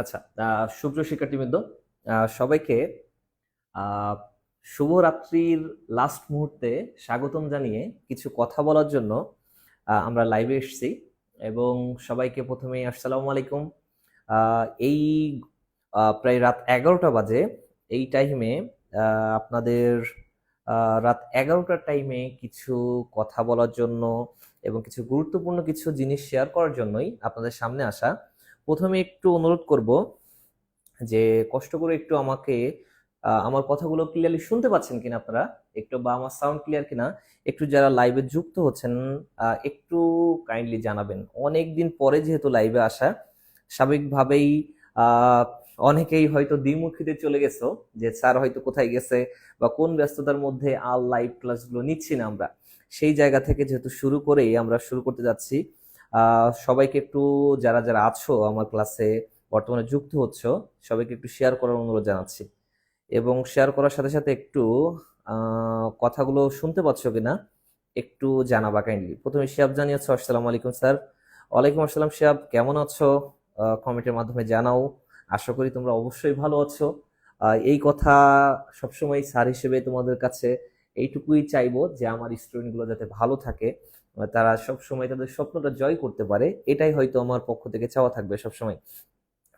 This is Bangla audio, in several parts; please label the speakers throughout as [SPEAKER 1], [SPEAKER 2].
[SPEAKER 1] আচ্ছা, সুপ্রিয় শিক্ষার্থীবৃন্দ, সবাইকে আহ, শুভরাত্রির লাস্ট মুহূর্তে স্বাগতম জানিয়ে কিছু কথা বলার জন্য আমরা লাইভে এসেছি। এবং সবাইকে প্রথমেই আসসালামু আলাইকুম। এই প্রায় রাত 11টা বাজে। এই টাইমে আপনাদের রাত 11টার টাইমে কিছু কথা বলার জন্য এবং কিছু গুরুত্বপূর্ণ কিছু জিনিস শেয়ার করার জন্যই আপনাদের সামনে আসা। প্রথমে একটু অনুরোধ করব যে কষ্ট করে একটু আমাকে আমার কথাগুলো ক্লিয়ারলি শুনতে পাচ্ছেন কিনা আপনারা, একটু বা আমার সাউন্ড ক্লিয়ার কিনা একটু যারা লাইভে যুক্ত হচ্ছেন একটু কাইন্ডলি জানাবেন। অনেক দিন পরে যেহেতু লাইভে আসা, স্বাভাবিকভাবেই আহ, অনেকেই হয়তো দ্বিমুখীতে চলে গেছো যে স্যার হয়তো কোথায় গেছে বা কোন ব্যস্ততার মধ্যে আর লাইভ ক্লাসগুলো নিচ্ছি না আমরা। সেই জায়গা থেকে যেহেতু শুরু করেই আমরা শুরু করতে যাচ্ছি, সবাইকে একটু যারা যারা আছো আমার ক্লাসে বর্তমানে যুক্ত হচ্ছ সবাইকে একটু শেয়ার করার অনুরোধ জানাচ্ছি। এবং শেয়ার করার সাথে সাথে একটু কথাগুলো শুনতে পাচ্ছ কিনা একটু জানাবা কাইন্ডলি। প্রথমে শিহাব জানিয়েছো, আসসালামু আলাইকুম স্যার। ওয়ালাইকুম আসসালাম শিহাব, কেমন আছো? কমেন্টের মাধ্যমে জানাও। আশা করি তোমরা অবশ্যই ভালো আছো। এই কথা সবসময় স্যার হিসেবে তোমাদের কাছে এইটুকুই চাইবো যে আমার স্টুডেন্টগুলো যাতে ভালো থাকে, তারা সবসময় তাদের স্বপ্নটা জয় করতে পারে, এটাই হয়তো আমার পক্ষ থেকে চাওয়া থাকবে সবসময়।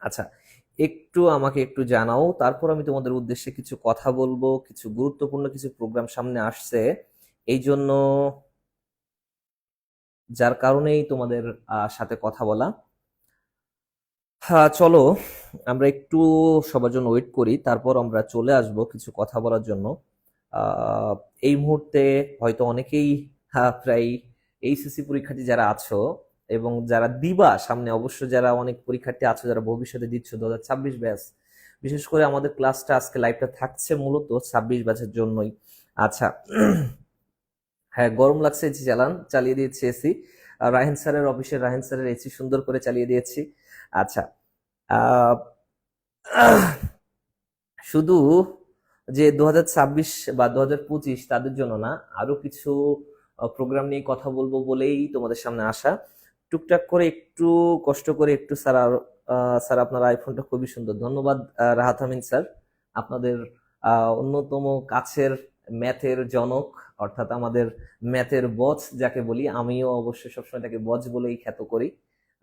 [SPEAKER 1] আচ্ছা, একটু আমাকে একটু জানাও, তারপর আমি তোমাদের উদ্দেশ্যে কিছু কথা বলবো। কিছু গুরুত্বপূর্ণ কিছু প্রোগ্রাম সামনে আসছে, এই জন্য যার কারণেই তোমাদের সাথে কথা বলা। হ্যাঁ, চলো আমরা একটু সবার জন্য ওয়েট করি, তারপর আমরা চলে আসব কিছু কথা বলার জন্য। আহ, এই মুহূর্তে হয়তো অনেকেই প্রায় এইচএসসি পরীক্ষার্থী যারা আছো এবং যারা দিবা সামনে, অবশ্য যারা অনেক পরীক্ষার্থী আছো যারা ভবিষ্যতে দিচ্ছ 2026 ব্যাচ, বিশেষ করে আমাদের ক্লাসটা আজকে লাইভটা থাকছে মূলত 26 ব্যাচের জন্যই। আচ্ছা, হ্যাঁ, গরম লাগছে, এসি চালিয়ে দিয়েছি এসি। রাহেন স্যারের অফিসে রাহেন স্যারের এসি সুন্দর করে চালিয়ে দিয়েছি। আচ্ছা, আহ, শুধু যে 2026 বা 2025 তাদের জন্য না, আরো কিছু প্রোগ্রাম নিয়ে কথা বলবো বলেই তোমাদের সামনে আসা। টুকটাক করে একটু কষ্ট করে একটু স্যার স্যার আপনার আইফোনটা খুবই সুন্দর, ধন্যবাদ রাহাত আমিন স্যার। আপনাদের অন্যতম কাছের ম্যাথের জনক, অর্থাৎ আমাদের ম্যাথের বচ যাকে বলি, আমিও অবশ্যই সবসময় তাকে বচ বলেই খ্যাত করি,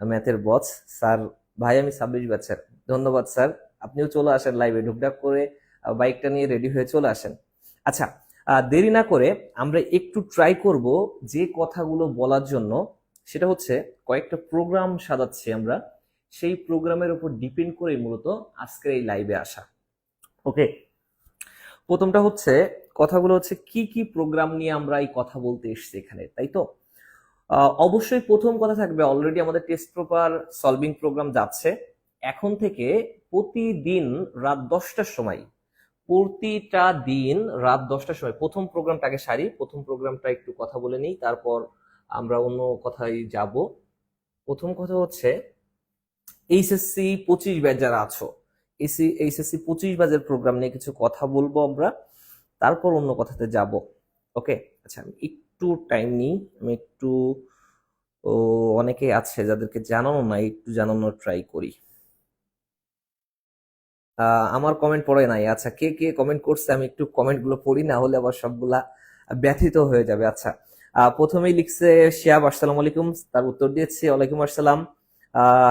[SPEAKER 1] ম্যাথের বচ স্যার। ভাই আমি 26 ব্যাচের, ধন্যবাদ স্যার। আপনিও চলে আসেন লাইভে, ঢুকঢাক করে বাইকটা নিয়ে রেডি হয়ে চলে আসেন। আচ্ছা, দেরি না করে আমরা একটু ট্রাই করব যে কথাগুলো বলার জন্য, সেটা হচ্ছে কয়েকটা প্রোগ্রাম সাজাচ্ছি আমরা, সেই প্রোগ্রামের উপর ডিপেন্ড করে মূলত আজকের এই লাইভে আসা। ওকে, প্রথমটা হচ্ছে কথাগুলো হচ্ছে কি কি প্রোগ্রাম নিয়ে আমরা এই কথা বলতে এসেছি এখানে, তাই তো? অবশ্যই প্রথম কথা থাকবে, অলরেডি আমাদের টেস্ট পেপার সলভিং প্রোগ্রাম যাচ্ছে এখন থেকে প্রতিদিন রাত 10টার সময়। প্রতিটা দিন রাত 10টার সময় প্রথম প্রোগ্রামটাকে সারি, প্রথম প্রোগ্রামটা একটু কথা বলে নিই, তারপর আমরা অন্য কথায় যাব। প্রথম কথা হচ্ছে এইচএসসি 25 ব্যাচ যারা আছো, এইচএসসি 25 ব্যাচের প্রোগ্রাম নিয়ে কিছু কথা বলবো আমরা, তারপর অন্য কথাতে যাব। ওকে, আচ্ছা আমি একটু টাইম নিই, আমি একটু ও অনেকে আছে যাদেরকে জানানো নাই, একটু জানানোর ট্রাই করি। আমার কমেন্ট পড়ে নাই। আচ্ছা, কে কে কমেন্ট করছে আমি একটু কমেন্ট গুলো পড়ি, না হলে আবার সবগুলা ব্যথিত হয়ে যাবে। আচ্ছা, প্রথমেই লিখছে শিয়াব, আসসালামু আলাইকুম, তার উত্তর দিয়েছি ওয়ালাইকুম আসসালাম।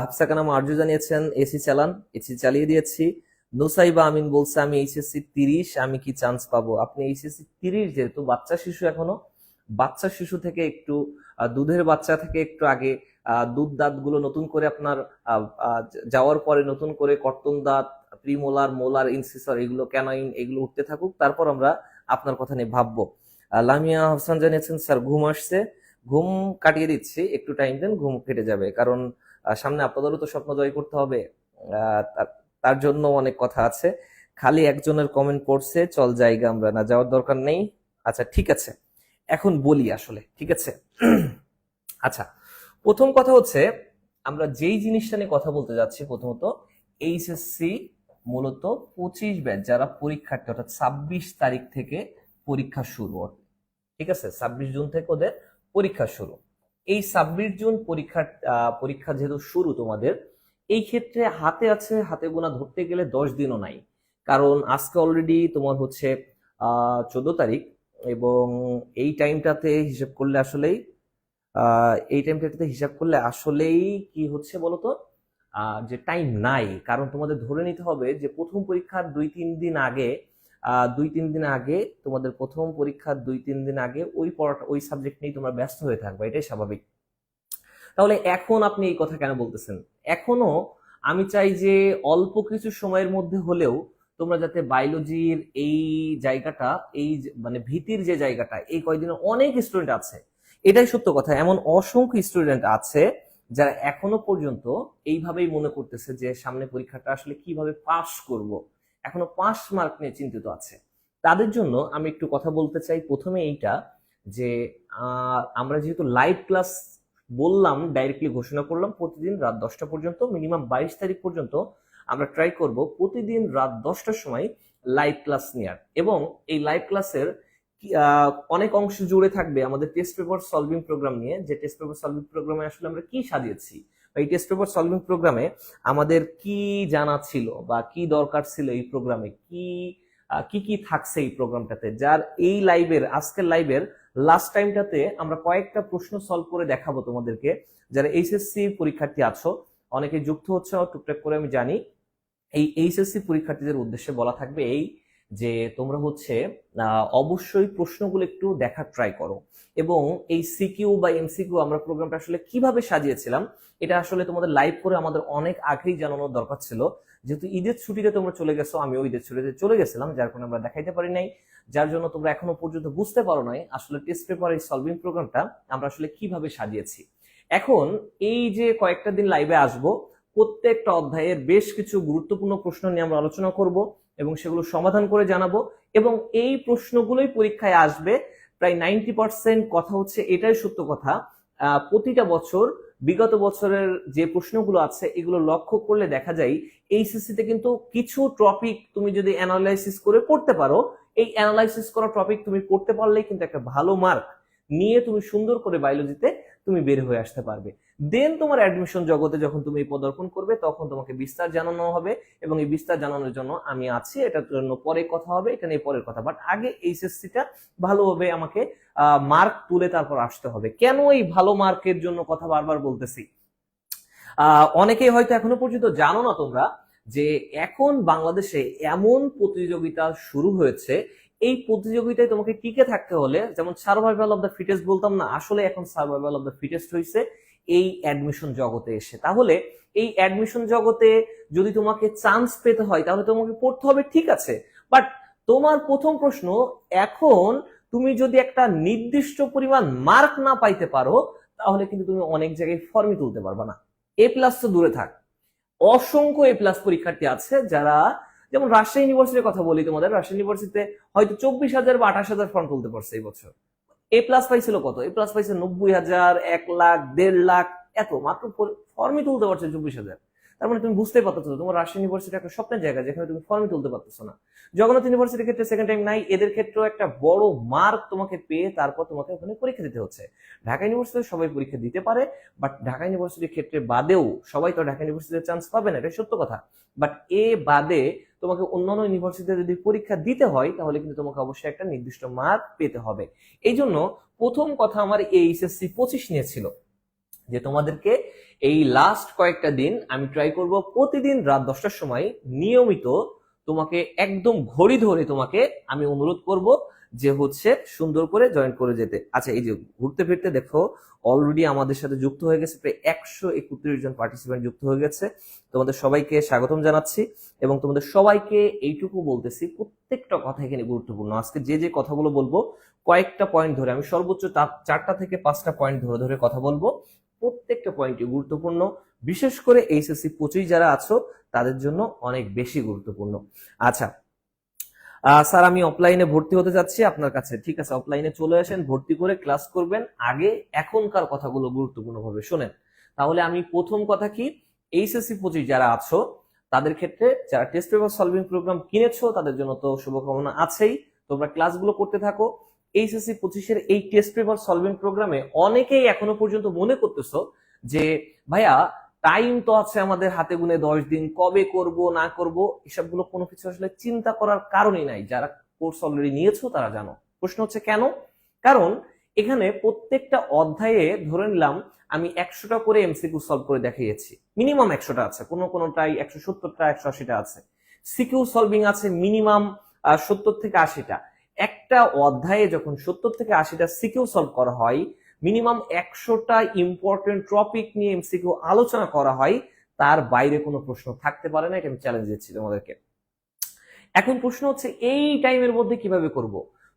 [SPEAKER 1] হাফসা কানাম আরজু জানিয়েছেন এসি চালান, এসি চালিয়ে দিয়েছি। নুসাইবা আমিন বলছে আমি এইচএসসি 30, আমি কি চান্স পাবো? আপনি এইচএসসি 30 যেহেতু বাচ্চা শিশু এখনো, বাচ্চা শিশু থেকে একটু দুধের বাচ্চা থেকে একটু আগে দুধ দাঁত গুলো নতুন করে আপনার আহ, আহ, যাওয়ার পরে নতুন করে কর্তন দাঁত, প্রিমোলার, মোলার, ইনসিসর, এগুলো ক্যানাইন, এগুলো উঠতে থাকুক, তারপর আমরা আপনার কথা নিয়ে ভাববো। লামিয়া হাসান জানিয়েছেন স্যার ঘুম আসছে, ঘুম কাটিয়ে দিচ্ছি, একটু টাইম দেন, ঘুম কেটে যাবে। কারণ সামনে আপনাদেরও তো স্বপ্ন জয় করতে হবে। তার জন্য অনেক কথা আছে। খালি একজনের কমেন্ট পড়ছে, চল জায়গা আমরা না যাওয়ার দরকার নেই। আচ্ছা ঠিক আছে, এখন বলি আসলে, ঠিক আছে। আচ্ছা, প্রথম কথা হচ্ছে আমরা যেই জিনিসটা নিয়ে কথা বলতে যাচ্ছি, প্রথমত এইচএসসি মূলত 25 ব্যাচ যারা পরীক্ষার্থী, অর্থাৎ 26 তারিখ থেকে পরীক্ষা শুরু, ঠিক আছে, 26 জুন থেকে ওদের পরীক্ষা শুরু। এই 26 জুন পরীক্ষা যেহেতু শুরু তোমাদের, এই ক্ষেত্রে হাতে গোনা ধরতে গেলে 10 দিনও নাই। কারণ আজকে অলরেডি তোমার হচ্ছে 14 তারিখ, এবং এই টাইমটাতে হিসাব করলে আসলেই কি হচ্ছে বলতো, যে টাইম নাই। কারণ তোমাদের ধরে নিতে হবে যে প্রথম পরীক্ষার 2-3 দিন আগে, তোমাদের প্রথম পরীক্ষার 2-3 দিন আগে ওই পড়াটা, ওই সাবজেক্ট নিয়ে তোমরা ব্যস্ত হয়ে থাকবে, এটাই স্বাভাবিক। তাহলে এখন আপনি এই কথা কেন বলতেছেন? এখনো আমি চাই যে অল্প কিছু সময়ের মধ্যে হলেও তোমরা যাতে বায়োলজির এই জায়গাটা, মানে ভীতির যে জায়গাটা, এই কয়েকদিনে অনেক স্টুডেন্ট আছে, এটাই সত্য কথা, এমন অসংখ্য স্টুডেন্ট আছে যারা এখনো পর্যন্ত এইভাবেই মনে করতেছে যে সামনে পরীক্ষাটা আসলে কিভাবে পাস করব, এখনো পাস মার্ক নিয়ে চিন্তিত আছে। তাদের জন্য আমি একটু কথা বলতে চাই। প্রথমে এইটা যে আমরা যেহেতু লাইভ ক্লাস বললাম, ডাইরেক্টলি ঘোষণা করলাম প্রতিদিন রাত 10টা পর্যন্ত, মিনিমাম 22 তারিখ পর্যন্ত আমরা ট্রাই করব প্রতিদিন রাত 10টার সময় লাইভ ক্লাস নেওয়ার। এবং এই লাইভ ক্লাসের অনেক অংশ জুড়ে থাকবে আমাদের টেস্ট পেপার সলভিং প্রোগ্রাম নিয়ে, যে টেস্ট পেপার সলভিং প্রোগ্রামে আসলে আমরা কি সাজিয়েছি, এই টেস্ট পেপার সলভিং প্রোগ্রামে আমাদের কি জানা ছিল বা কি দরকার ছিল, এই প্রোগ্রামে কি কি থাকছে এই প্রোগ্রামটাতে, যার এই আজকের লাইভের লাস্ট টাইমটাতে আমরা কয়েকটা প্রশ্ন সলভ করে দেখাবো তোমাদেরকে। যারা এইচএসসি পরীক্ষার্থী আছো, অনেকে যুক্ত হচ্ছে টুকটাক করে আমি জানি, এই এইচএসসি পরীক্ষার্থীদের উদ্দেশ্যে বলা থাকবে এই যে তোমরা হচ্ছে অবশ্যই প্রশ্নগুলো একটু দেখার ট্রাই করো। এবং এই সিকিউ বা এমসিকিউ আমরা প্রোগ্রামটা আসলে কিভাবে সাজিয়েছিলাম, এটা আসলে তোমাদের লাইভ করে আমাদের অনেক আগেই জানানোর দরকার ছিল। যেহেতু ঈদের ছুটিতে তোমরা চলে গেছো, আমিও ঈদের ছুটিতে চলে গেছিলাম, যার কারণে আমরা দেখাইতে পারি নাই, যার জন্য তোমরা এখনো পর্যন্ত বুঝতে পারো নাই আসলে টেস্ট পেপার এই সলভিং প্রোগ্রামটা আমরা আসলে কিভাবে সাজিয়েছি। এখন এই যে কয়েকটা দিন লাইভে আসবো, প্রত্যেকটা অধ্যায়ের বেশ কিছু গুরুত্বপূর্ণ প্রশ্ন নিয়ে আমরা আলোচনা করব এবং সেগুলো সমাধান করে জানাবো। এবং এই প্রশ্নগুলোই পরীক্ষায় আসবে প্রায় 90%। কথা হচ্ছে এটাই সত্য কথা, প্রতিটা বছর বিগত বছরের যে প্রশ্নগুলো আছে এগুলো লক্ষ্য করলে দেখা যায় এইচএসসি তে কিন্তু কিছু টপিক তুমি যদি অ্যানালাইসিস করে পড়তে পারো, এই অ্যানালাইসিস করা টপিক তুমি পড়তে পারলেই কিন্তু একটা ভালো মার্ক নিয়ে তুমি সুন্দর করে বায়োলজিতে তুমি বের হয়ে আসতে পারবে। দেন তোমার অ্যাডমিশন জগতে যখন তুমি পদার্পণ করবে, তখন তোমাকে বিস্তার জানানো হবে, এবং এই বিস্তার জানানোর জন্য আমি আছি, এটার জন্য পরে কথা হবে, এটা নিয়ে পরের কথা। বাট আগে এইচএসসিটা ভালোভাবে আমাকে মার্ক তুলে তারপর আসতে হবে। কেন এই ভালো মার্কের জন্য কথা বারবার বলতেছি, অনেকেই হয়তো এখনো পর্যন্ত জানো না তোমরা যে এখন বাংলাদেশে এমন প্রতিযোগিতা শুরু হয়েছে, এই প্রতিযোগিতায় তোমাকে টিকে থাকতে হলে, যেমন সার্ভাইভাল অফ দ্য ফিটেস্ট বলতাম না, আসলে এখন সার্ভাইভাল অফ দ্য ফিটেস্ট হয়েছে এই অ্যাডমিশন জগতে এসে। তাহলে এই অ্যাডমিশন জগতে যদি তোমাকে চান্স পেতে হয় তাহলে তোমাকে পড়তে হবে, ঠিক আছে, বাট তোমার প্রথম প্রশ্ন, এখন তুমি যদি একটা নির্দিষ্ট পরিমাণ মার্ক না পাইতে পারো, তাহলে কিন্তু তুমি অনেক জায়গায় ফর্মই তুলতে পারবে না। এ প্লাস তো দূরে থাক, অসংখ্য এ প্লাস পরীক্ষার্থী আছে যারা, যেমন রাজশাহী ইউনিভার্সিটির কথা বলি তোমাদের, রাজশাহী ইউনিভার্সিটিতে হয়তো 24,000 বা 28,000 ফর্ম তুলতে পারছে এই বছর। এ প্লাস পাইছিল কত? এ প্লাস পাইছে 90,000, 1,00,000, 1.5 লাখ, এত মাত্র ফর্মই তুলতে পারছে 24,000। তার মানে তুমি বুঝতেই পারতেছো তোমার রাজশাহী ইউনিভার্সিটি একটা স্বপ্নের জায়গা, যেখানে তুমি ফর্মই তুলতে পারতেছো না। জগন্নাথ ইউনিভার্সিটির ক্ষেত্রে সেকেন্ড টাইম নাই, এদের ক্ষেত্রেও একটা বড় মার্ক তোমাকে পেয়ে তারপর তোমাকে ওখানে পরীক্ষা দিতে হচ্ছে। ঢাকা ইউনিভার্সিটিতে সবাই পরীক্ষা দিতে পারে, বাট ঢাকা ইউনিভার্সিটির ক্ষেত্রে বাদেও সবাই তো ঢাকা ইউনিভার্সিটিতে চান্স পাবে না, এটা সত্য কথা। বাট এ বাদে তোমাকে অন্যান্য ইউনিভার্সিটিতে যদি পরীক্ষা দিতে হয়, তাহলে কিন্তু তোমাকে অবশ্যই একটা নির্দিষ্ট মার্ক পেতে হবে। এই জন্য প্রথম কথা আমার এইচএসসি 25 নিয়ে ছিল যে তোমাদেরকে এই লাস্ট কয়েকটা দিন আমি ট্রাই করব প্রতিদিন রাত 10টার সময় নিয়মিত তোমাকে একদম ঘড়ি ধরে তোমাকে আমি অনুরোধ করব যে হচ্ছে সুন্দর করে জয়েন করে যেতে। আচ্ছা, এই যে ঘুরতে ফিরতে দেখো অলরেডি আমাদের সাথে যুক্ত হয়ে গেছে প্রায় 131 জন পার্টিসিপেন্ট যুক্ত হয়ে গেছে। তোমাদের সবাইকে স্বাগতম জানাচ্ছি এবং তোমাদের সবাইকে এইটুকু বলতেছি, প্রত্যেকটা কথা এখানে গুরুত্বপূর্ণ। আজকে যে যে কথাগুলো বলবো কয়েকটা পয়েন্ট ধরে, আমি সর্বোচ্চ 4টা থেকে 5টা পয়েন্ট ধরে ধরে কথা বলবো, প্রত্যেকটা পয়েন্টই গুরুত্বপূর্ণ। বিশেষ করে এইচএসসি 25 যারা আছো তাদের জন্য অনেক বেশি গুরুত্বপূর্ণ। আচ্ছা স্যার আমি অফলাইনে ভর্তি হতে যাচ্ছি আপনার কাছে, ঠিক আছে অফলাইনে চলে আসেন, ভর্তি করে ক্লাস করবেন। আগে এখনকার কথাগুলো গুরুত্বপূর্ণ ভাবে শোনেন। তাহলে আমি প্রথম কথা কি, এইচএসসি 25 যারা আছো তাদের ক্ষেত্রে, যারা টেস্ট পেপার সলভিং প্রোগ্রাম কিনেছো তাদের জন্য তো শুভকামনা আছেই, তোমরা ক্লাসগুলো করতে থাকো। এইচএসসি 25-এর এই টেস্ট পেপার সলভিং প্রোগ্রামে অনেকেই এখনো পর্যন্ত মনে করতেছো যে ভাইয়া টাইম তো আছে আমাদের হাতে গুনে 10 দিন, কবে করব না করব এসবগুলো কোনো কিছু আসলে চিন্তা করার কারণই নাই। যারা কোর্স অলরেডি নিয়েছো তারা জানো। প্রশ্ন হচ্ছে কেন? কারণ এখানে প্রত্যেকটা অধ্যায়ে ধরে নিলাম আমি 100টা করে এমসিকিউ সলভ করে দেখিয়েছি, মিনিমাম 100টা আছে, কোনোটাই 170টা 180টা আছে। সিকিউ সলভিং আছে মিনিমাম 70 থেকে 80টা। একটা অধ্যায়ে যখন 70 থেকে 80টা সিকিউ সলভ করা হয়, মিনিমাম 100টা ইম্পর্টেন্ট টপিক নিয়ে এমসিকিউ আলোচনা করা হয়, তার বাইরে কোনো প্রশ্ন থাকতে পারে না। এটা আমি চ্যালেঞ্জ দিচ্ছি তোমাদেরকে। এখন প্রশ্ন হচ্ছে এই টাইমের মধ্যে কিভাবে করব?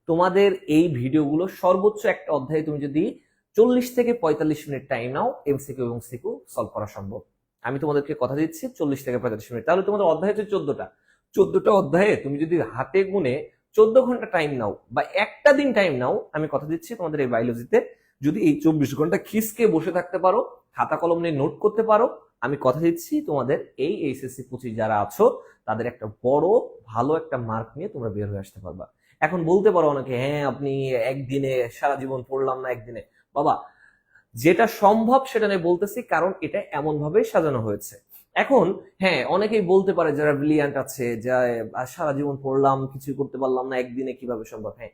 [SPEAKER 1] তোমাদের এই ভিডিওগুলো সর্বোচ্চ একটা অধ্যায়ে তুমি যদি 40 থেকে 45 মিনিট টাইম নাও, এমসিকিউ এবং সিকিউ সলভ করা সম্ভব। আমি তোমাদেরকে কথা দিচ্ছি 40 থেকে 45 মিনিট। তাহলে তোমাদের অধ্যায় হচ্ছে 14টা অধ্যায়ে তুমি যদি হাতে গুনে 14 ঘন্টা টাইম নাও বা একটা দিন টাইম নাও, আমি কথা দিচ্ছি তোমাদের এই বায়োলজিতে যদি এই 24 ঘন্টা খিসকে বসে থাকতে পারো, খাতা কলম নিয়ে নোট করতে পারো, আমি কথা দিচ্ছি তোমাদের এই এইচএসসি 25 যারা আছো তাদের একটা বড় ভালো একটা মার্ক নিয়ে তোমরা বের হয়ে আসতে পারবা। এখন বলতে পারো অনেকে, হ্যাঁ আপনি একদিনে সারা জীবন পড়লাম না একদিনে। বাবা যেটা সম্ভব সেটা নিয়ে বলতেছি, কারণ এটা এমন ভাবে সাজানো হয়েছে। এখন হ্যাঁ অনেকেই বলতে পারে যারা ব্রিলিয়ান্ট আছে, যা সারা জীবন পড়লাম কিছু করতে পারলাম না একদিনে কিভাবে সম্ভব। হ্যাঁ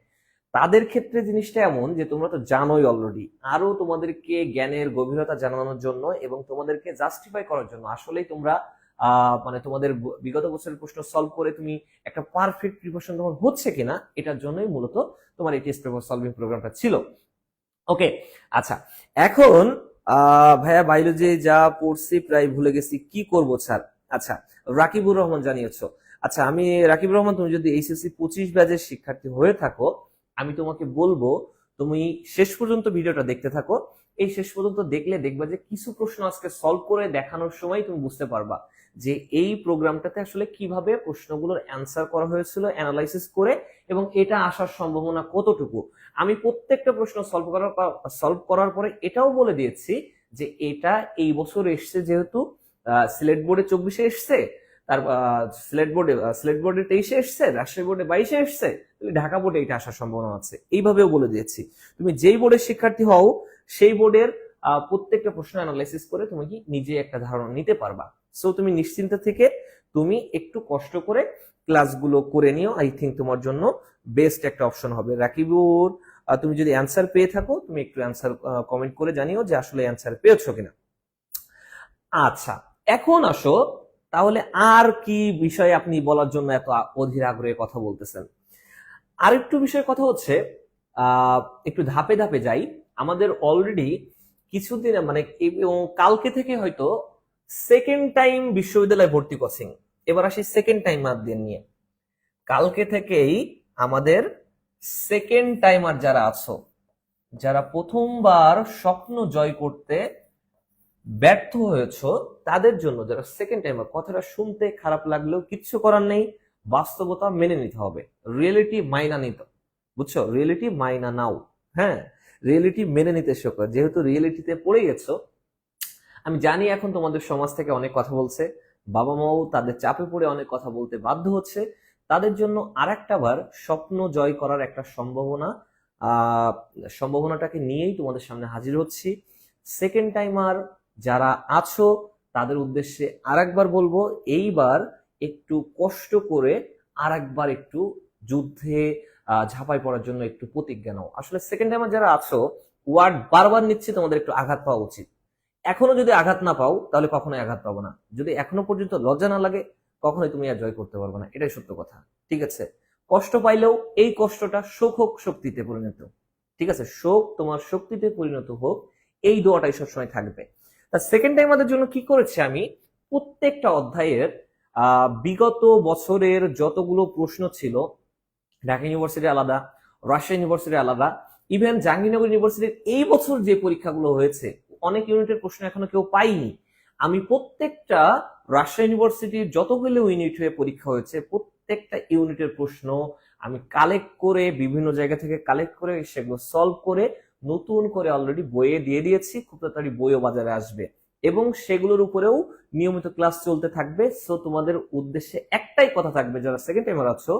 [SPEAKER 1] তাদের ক্ষেত্রে জিনিসটা এমন যে তোমরা তো জানোই অলরেডি, আরো তোমাদেরকে জ্ঞানের গভীরতা জানানোর জন্য এবং তোমাদেরকে জাস্টিফাই করার জন্য আসলেই তোমরা মানে তোমাদের বিগত বছরের প্রশ্ন সলভ করে তুমি একটা পারফেক্ট প্রিপারেশন তোমার হচ্ছে কিনা এটার জন্যই মূলত তোমার এই টেস্ট পেপার সলভিং প্রোগ্রামটা ছিল। ওকে আচ্ছা এখন ভাইয়া বায়োলজি যা পড়ছি প্রায় ভুলে গেছি, কি করব স্যার? আচ্ছা রাকিবুর রহমান জানিয়েছো। আচ্ছা আমি রাকিবুর রহমান, তুমি যদি এইচএসসি 25 ব্যাচের শিক্ষার্থী হয়ে থাকো, আমি তোমাকে বলবো তুমি শেষ পর্যন্ত ভিডিওটা দেখতে থাকো। এই শেষ পর্যন্ত দেখলে দেখবা যে কিছু প্রশ্ন আজকে সলভ করে দেখানোর সময় তুমি বুঝতে পারবা যে এই প্রোগ্রামটাতে আসলে কিভাবে প্রশ্নগুলোর অ্যান্সার করা হয়েছিল অ্যানালাইসিস করে, এবং এটা আসার সম্ভাবনা কতটুকু। আমি প্রত্যেকটা প্রশ্ন সলভ করার পরে এটাও বলে দিয়েছি যে এটা এই বছর এসছে, যেহেতু সিলেট বোর্ডে 24-এ এসছে, তার সিলেট বোর্ডে 23-এ এসছে, রাজশাহী বোর্ডে 22-এ এসছে, ঢাকা বোর্ডে এটা আসার সম্ভাবনা আছে। এইভাবেও বলে দিয়েছি তুমি যেই বোর্ডের শিক্ষার্থী হও সেই বোর্ডের প্রত্যেকটা প্রশ্ন অ্যানালাইসিস করে তুমি কি নিজে একটা ধারণা নিতে পারবা। সো তুমি নিশ্চিন্ত থেকে তুমি একটু কষ্ট করে ক্লাসগুলো করে নিও, আই থিঙ্ক তোমার জন্য বেস্ট একটা অপশন হবে। রাকিবুর তুমি যদি অ্যান্সার পেয়ে থাকো তুমি একটু অ্যান্সার কমেন্ট করে জানিও যে আসলে অ্যান্সার পেয়েছো কিনা। আচ্ছা এখন আসো তাহলে আর কি বিষয়ে আপনি বলার জন্য এত অধীর আগ্রহে কথা বলতেছেন। আরেকটু বিষয়ের কথা হচ্ছে একটু ধাপে ধাপে যাই। আমাদের অলরেডি কিছুদিন মানে কালকে থেকে হয়তো সেকেন্ড টাইম বিশ্ববিদ্যালয়ে ভর্তি কোচিং। এবার আসি সেকেন্ড টাইম মাধ্যম নিয়ে। কালকে থেকেই আমাদের সেকেন্ড টাইমার যারা আছো, যারা প্রথমবার স্বপ্ন জয় করতে ব্যর্থ হয়েছো, তাদের জন্য যারা সেকেন্ড টাইমার, কথাটা শুনতে খারাপ লাগলেও কিচ্ছু করার নেই, বাস্তবতা মেনে নিতে হবে, রিয়েলিটি মাইনা নিতে, বুঝছো, রিয়েলিটি মাইনা নাও। হ্যাঁ রিয়েলিটি মেনে নিতে শেখো, যেহেতু রিয়েলিটিতে পড়ে গেছো। আমি জানি এখন তোমাদের সমাজ থেকে অনেক কথা বলছে, বাবা মাও তাদের চাপে পড়ে অনেক কথা বলতে বাধ্য হচ্ছে, তাদের জন্য আরেকটা বার স্বপ্ন জয় করার একটা সম্ভাবনাটাকে নিয়েই তোমাদের সামনে হাজির হচ্ছি। সেকেন্ড টাইমার যারা আছো তাদের উদ্দেশ্যে আরেকবার বলবো, এইবার একটু কষ্ট করে আরেকবার একটু যুদ্ধে ঝাঁপাই পড়ার জন্য একটু প্রতিজ্ঞা নাও। আসলে সেকেন্ড টাইমার যারা আছো ওয়ার্ড বারবার নিচ্ছে, তোমাদের একটু আঘাত পাওয়া উচিত। এখনো যদি আঘাত না পাও তাহলে কখনোই আঘাত পাবো না। যদি এখনো পর্যন্ত লজ্জা না লাগে কখনোই তুমি আর জয় করতে পারবে না, এটাই সত্য কথা। ঠিক আছে, কষ্ট পাইলেও এই কষ্টটা শোক হোক শক্তিতে পরিণত। ঠিক আছে, শোক তোমার শক্তিতে পরিণত হোক, এই দোয়াটাই সবসময় থাকবে। তা সেকেন্ড টাইম আমাদের জন্য কি করেছে, আমি প্রত্যেকটা অধ্যায়ের বিগত বছরের যতগুলো প্রশ্ন ছিল, ঢাকা ইউনিভার্সিটি আলাদা, রাজশাহী ইউনিভার্সিটি আলাদা, ইভেন জাহাঙ্গীরনগর ইউনিভার্সিটির এই বছর যে পরীক্ষাগুলো হয়েছে অনেক ইউনিটের প্রশ্ন এখনো কেউ পাইনি। আমি প্রত্যেকটা রাজশাহী ইউনিভার্সিটির যতগুলো ইউনিট হয়ে পরীক্ষা হয়েছে প্রত্যেকটা ইউনিটের প্রশ্ন আমি কালেক্ট করে বিভিন্ন জায়গা থেকে কালেক্ট করে সেগুলো সলভ করে নতুন করে অলরেডি বইয়ে দিয়ে দিয়েছি, খুব তাড়াতাড়ি বইও বাজারে আসবে এবং সেগুলোর উপরেও নিয়মিত ক্লাস চলতে থাকবে। সো তোমাদের উদ্দেশ্যে একটাই কথা থাকবে, যারা সেকেন্ড টাইমার আছো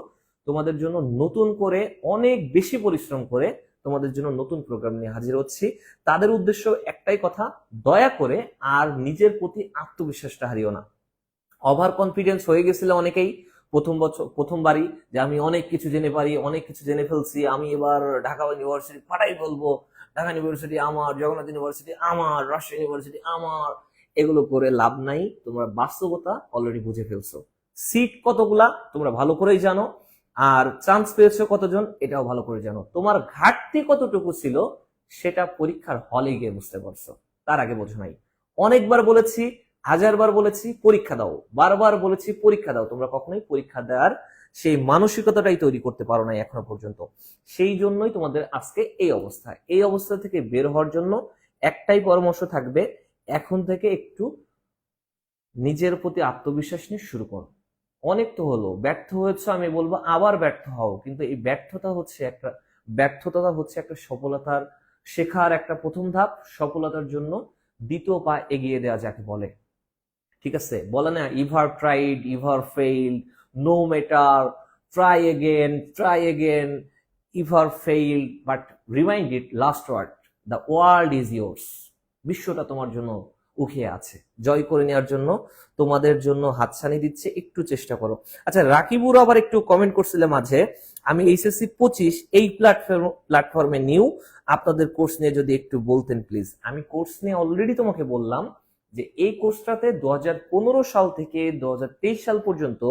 [SPEAKER 1] তোমাদের জন্য নতুন করে অনেক বেশি পরিশ্রম করে তোমাদের জন্য নতুন প্রোগ্রাম নিয়ে হাজির হচ্ছি। তাদের উদ্দেশ্য একটাই কথা, দয়া করে আর নিজের প্রতি আত্মবিশ্বাসটা হারিও না। ওভার কনফিডেন্স হয়ে গেছিল অনেকেই প্রথমবারই, যে আমি অনেক কিছু জেনে পারি, অনেক কিছু জেনে ফেলছি, আমি এবার ঢাকা ইউনিভার্সিটি ফাটাই বলবো, ঢাকা ইউনিভার্সিটি আমার, জগন্নাথ ইউনিভার্সিটি আমার, রাজশাহী ইউনিভার্সিটি আমার। এগুলো করে লাভ নাই, তোমরা বাস্তবতা অলরেডি বুঝে ফেলছো। সিট কতগুলা তোমরা ভালো করেই জানো, আর চান্স পেয়েছো কতজন এটাও ভালো করে জানো। তোমার ঘাটতি কতটুকু ছিল সেটা পরীক্ষার হলে গিয়ে বুঝতে পারছো, তার আগে বোঝো নাই। অনেকবার বলেছি, হাজারবার বলেছি পরীক্ষা দাও, বারবার বলেছি পরীক্ষা দাও, তোমরা কখনোই পরীক্ষা দেওয়ার সেই মানসিকতাটাই তৈরি করতে পারো না এখনো পর্যন্ত। সেই জন্যই তোমাদের আজকে এই অবস্থা। এই অবস্থা থেকে বের হওয়ার জন্য একটাই পরামর্শ থাকবে, এখন থেকে একটু নিজের প্রতি আত্মবিশ্বাস নিয়ে শুরু করো। অনেক তো হলো, ব্যর্থ হয়েছে, আমি বলবো আবার ব্যর্থ হও, কিন্তু এই ব্যর্থতা হচ্ছে একটা সফলতার শেখার একটা প্রথম ধাপ, সফলতার জন্য দ্বিতীয় পা এগিয়ে দেওয়া যাকে বলে। ঠিক আছে, বলে না ever tried ever failed, no matter, try again, ever failed but remind it last word, the world is yours. বিশ্বটা তোমার জন্য উঠে আছে, জয় করে নেওয়ার জন্য তোমাদের জন্য হাতছানি দিচ্ছে, একটু চেষ্টা করো। আচ্ছা, রাকিবুর আবার একটু কমেন্ট করছিলে মাঝে, আমি এইচএসসি 25 এই প্ল্যাটফর্মে নিউ, আপনাদের কোর্স নিয়ে যদি একটু বলতেন প্লিজ। আমি কোর্স নিয়ে অলরেডি তোমাকে বললাম যে এই কোর্সটাতে 2015 সাল থেকে 2023 সাল পর্যন্ত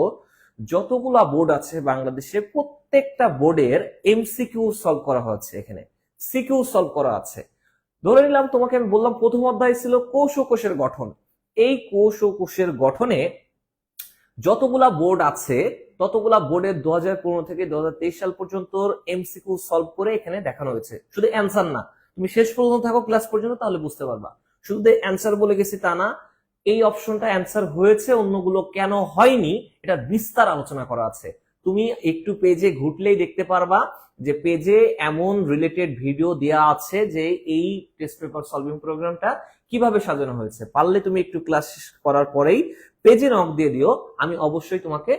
[SPEAKER 1] যতগুলা বোর্ড আছে বাংলাদেশে প্রত্যেকটা বোর্ডের এমসিকিউ সলভ করা হচ্ছে, এখানে সিকিউ সলভ করা আছে। ধরে নিলাম তোমাকে আমি বললাম প্রথম অধ্যায় ছিল কোষ ও কোষের গঠন, এই কোষ ও কোষের গঠনে যতগুলা বোর্ড আছে ততগুলা বোর্ডের 2015 থেকে 2023 সাল পর্যন্ত এমসিকিউ সলভ করে এখানে দেখানো হয়েছে। শুধু অ্যান্সার না, তুমি শেষ পর্যন্ত থাকো ক্লাস পর্যন্ত, তাহলে বুঝতে পারবা। শুধু অ্যান্সার বলে গেছি তা না, এই অপশনটা অ্যান্সার হয়েছে, অন্যগুলো কেন হয়নি এটা বিস্তার আলোচনা করা আছে। তুমি একটু পেজে ঘুরলেই দেখতে পারবা যে পেজে এমন রিলেটেড ভিডিও দেওয়া আছে যে এই টেস্ট পেপার সলভিং প্রোগ্রামটা কিভাবে সাজানো হয়েছে। পারলে তুমি একটু ক্লাস করার পরেই পেজে নক দিয়ে দিও, আমি অবশ্যই তোমাকে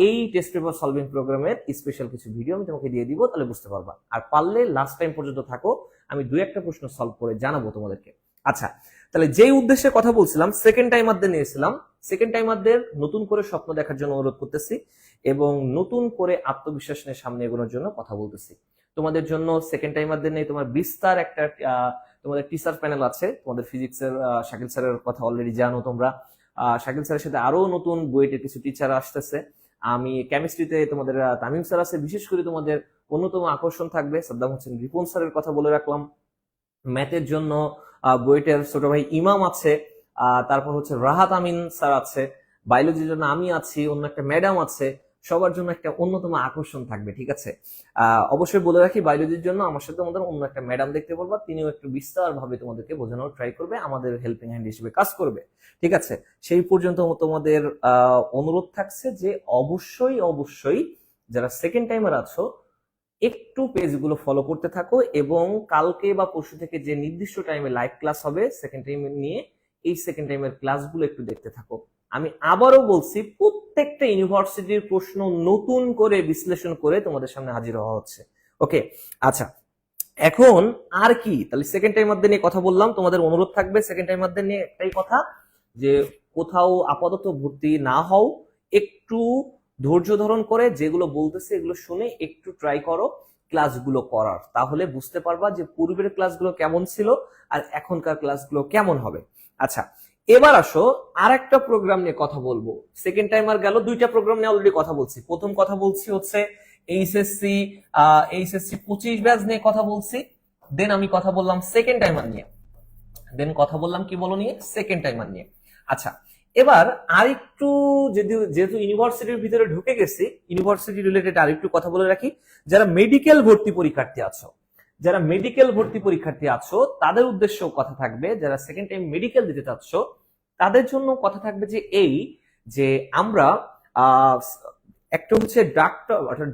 [SPEAKER 1] এই টেস্ট পেপার সলভিং প্রোগ্রামের স্পেশাল কিছু ভিডিও আমি তোমাকে দিয়ে দিব, তাহলে বুঝতে পারবা। আর পারলে লাস্ট টাইম পর্যন্ত থাকো, আমি 2-1টা প্রশ্ন সলভ করে জানাবো তোমাদেরকে। আচ্ছা, তাহলে যেই উদ্দেশ্যে কথা বলছিলাম, সেকেন্ড টাইমারদের নিয়েছিলাম, সেকেন্ড টাইমারদের নতুন করে স্বপ্ন দেখার জন্য অনুরোধ করতেছি এবং নতুন করে আত্মবিশ্বাস নিয়ে সামনে এগোনোর জন্য কথা বলতেছি। তোমাদের জন্য সেকেন্ড টাইমারদের নিয়ে তোমার বিস্তার একটা তোমাদের টিচার প্যানেল আছে, তোমাদের ফিজিক্সের শাকিল স্যারের কথা অলরেডি জানো তোমরা। শাকিল স্যারের সাথে আরো নতুন বুয়েটের কিছু টিচার আসতেছে। আমি কেমিস্ট্রিতে তোমাদের তামিম স্যার আছে, বিশেষ করে তোমাদের অন্যতম আকর্ষণ থাকবে সাদ্দাম হোসেন রিপন স্যারের কথা বলে রাখলাম। ম্যাথের জন্য বুয়েটের ছোট ভাই ইমাম আছে, তারপর হচ্ছে রাহাত আমিন স্যার আছে, বায়োলজির জন্য আমি আছি, অন্য একটা ম্যাডাম আছে, সবার জন্য একটা অন্যতম আকর্ষণ থাকবে। ঠিক আছে, অবশ্যই বলে রাখি বায়োলজির জন্য আমার সাথে আমাদের অন্য একটা ম্যাডাম দেখতে বলবা, তিনিও একটু বিস্তার ভাবে তোমাদেরকে বোঝানোর ট্রাই করবে, আমাদের হেল্পিং হ্যান্ড হিসেবে কাজ করবে। ঠিক আছে, সেই পর্যন্ত তোমাদের অনুরোধ থাকছে যে অবশ্যই অবশ্যই যারা সেকেন্ড টাইমার আছো একটু পেজগুলো ফলো করতে থাকো এবং কালকে বা পরশু থেকে যে নির্দিষ্ট টাইমে লাইভ ক্লাস হবে সেকেন্ড টাইম নিয়ে, এই সেকেন্ড টাইমের ক্লাসগুলো একটু দেখতে থাকো। আমি আবারও বলছি, প্রত্যেকটা ইউনিভার্সিটির প্রশ্ন নতুন করে বিশ্লেষণ করে তোমাদের সামনে হাজির হওয়া হচ্ছে। ওকে, আচ্ছা, এখন আর কি, তাহলে সেকেন্ড টাইমারদের নিয়ে কথা বললাম। তোমাদের অনুরোধ থাকবে সেকেন্ড টাইমারদের নিয়ে একটাই কথা, যে কোথাও আপাতত ভর্তি না হও, একটু ধৈর্য ধারণ করে যেগুলো বলতেছে এগুলো শুনে একটু ট্রাই করো ক্লাসগুলো করার, তাহলে বুঝতে পারবা যে পূর্বের ক্লাসগুলো কেমন ছিল আর এখনকার ক্লাসগুলো কেমন হবে। আচ্ছা, এবার আসো আর একটা প্রোগ্রাম নিয়ে কথা বলবো। সেকেন্ড টাইমার গেল, 2টা প্রোগ্রাম নিয়ে অলরেডি কথা বলছি। প্রথম কথা বলছি হচ্ছে এইচএসসি 25 ব্যাচ নিয়ে কথা বলছি, দেন আমি কথা বললাম সেকেন্ড টাইমার নিয়ে, দেন কথা বললাম কি বলো নিয়ে, সেকেন্ড টাইমার নিয়ে। আচ্ছা, এবার আরেকটু যেহেতু ইউনিভার্সিটির ভিতরে ঢুকে গেছি, ইউনিভার্সিটি রিলেটেড আরেকটু কথা বলে রাখি। যারা মেডিকেল ভর্তি পরীক্ষার্থী আছো তাদের উদ্দেশ্যেও কথা থাকবে। যারা সেকেন্ড টাইম মেডিকেল দিতে চাচ্ছ তাদের জন্য কথা থাকবে যে এই যে আমরা আহ, একটা হচ্ছে ডাক্তার অর্থাৎ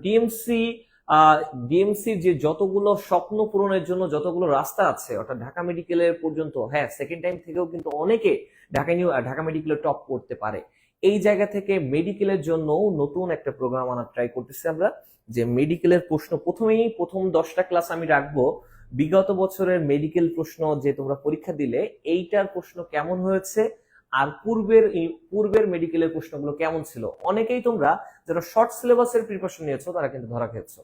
[SPEAKER 1] ডিএমসির যে যতগুলো স্বপ্ন পূরণের জন্য যতগুলো রাস্তা আছে অর্থাৎ ঢাকা মেডিকেলের পর্যন্ত, হ্যাঁ সেকেন্ড টাইম থেকেও কিন্তু অনেকে ঢাকা মেডিকেলে টপ করতে পারে। এই জায়গা থেকে মেডিকেলের জন্য নতুন একটা প্রোগ্রাম আনার ট্রাই করতেছি আমরা, যে মেডিকেলের প্রশ্ন প্রথম 10টা ক্লাস আমি রাখবো বিগত বছরের মেডিকেল প্রশ্ন যে তোমরা পরীক্ষা দিলে এইটার প্রশ্ন কেমন হয়েছে আর পূর্বের মেডিকেলের প্রশ্নগুলো কেমন ছিল। অনেকেই তোমরা যারা শর্ট সিলেবাসের প্রিপারেশন নিয়েছো তারা কিন্তু ধরা খেয়েছো।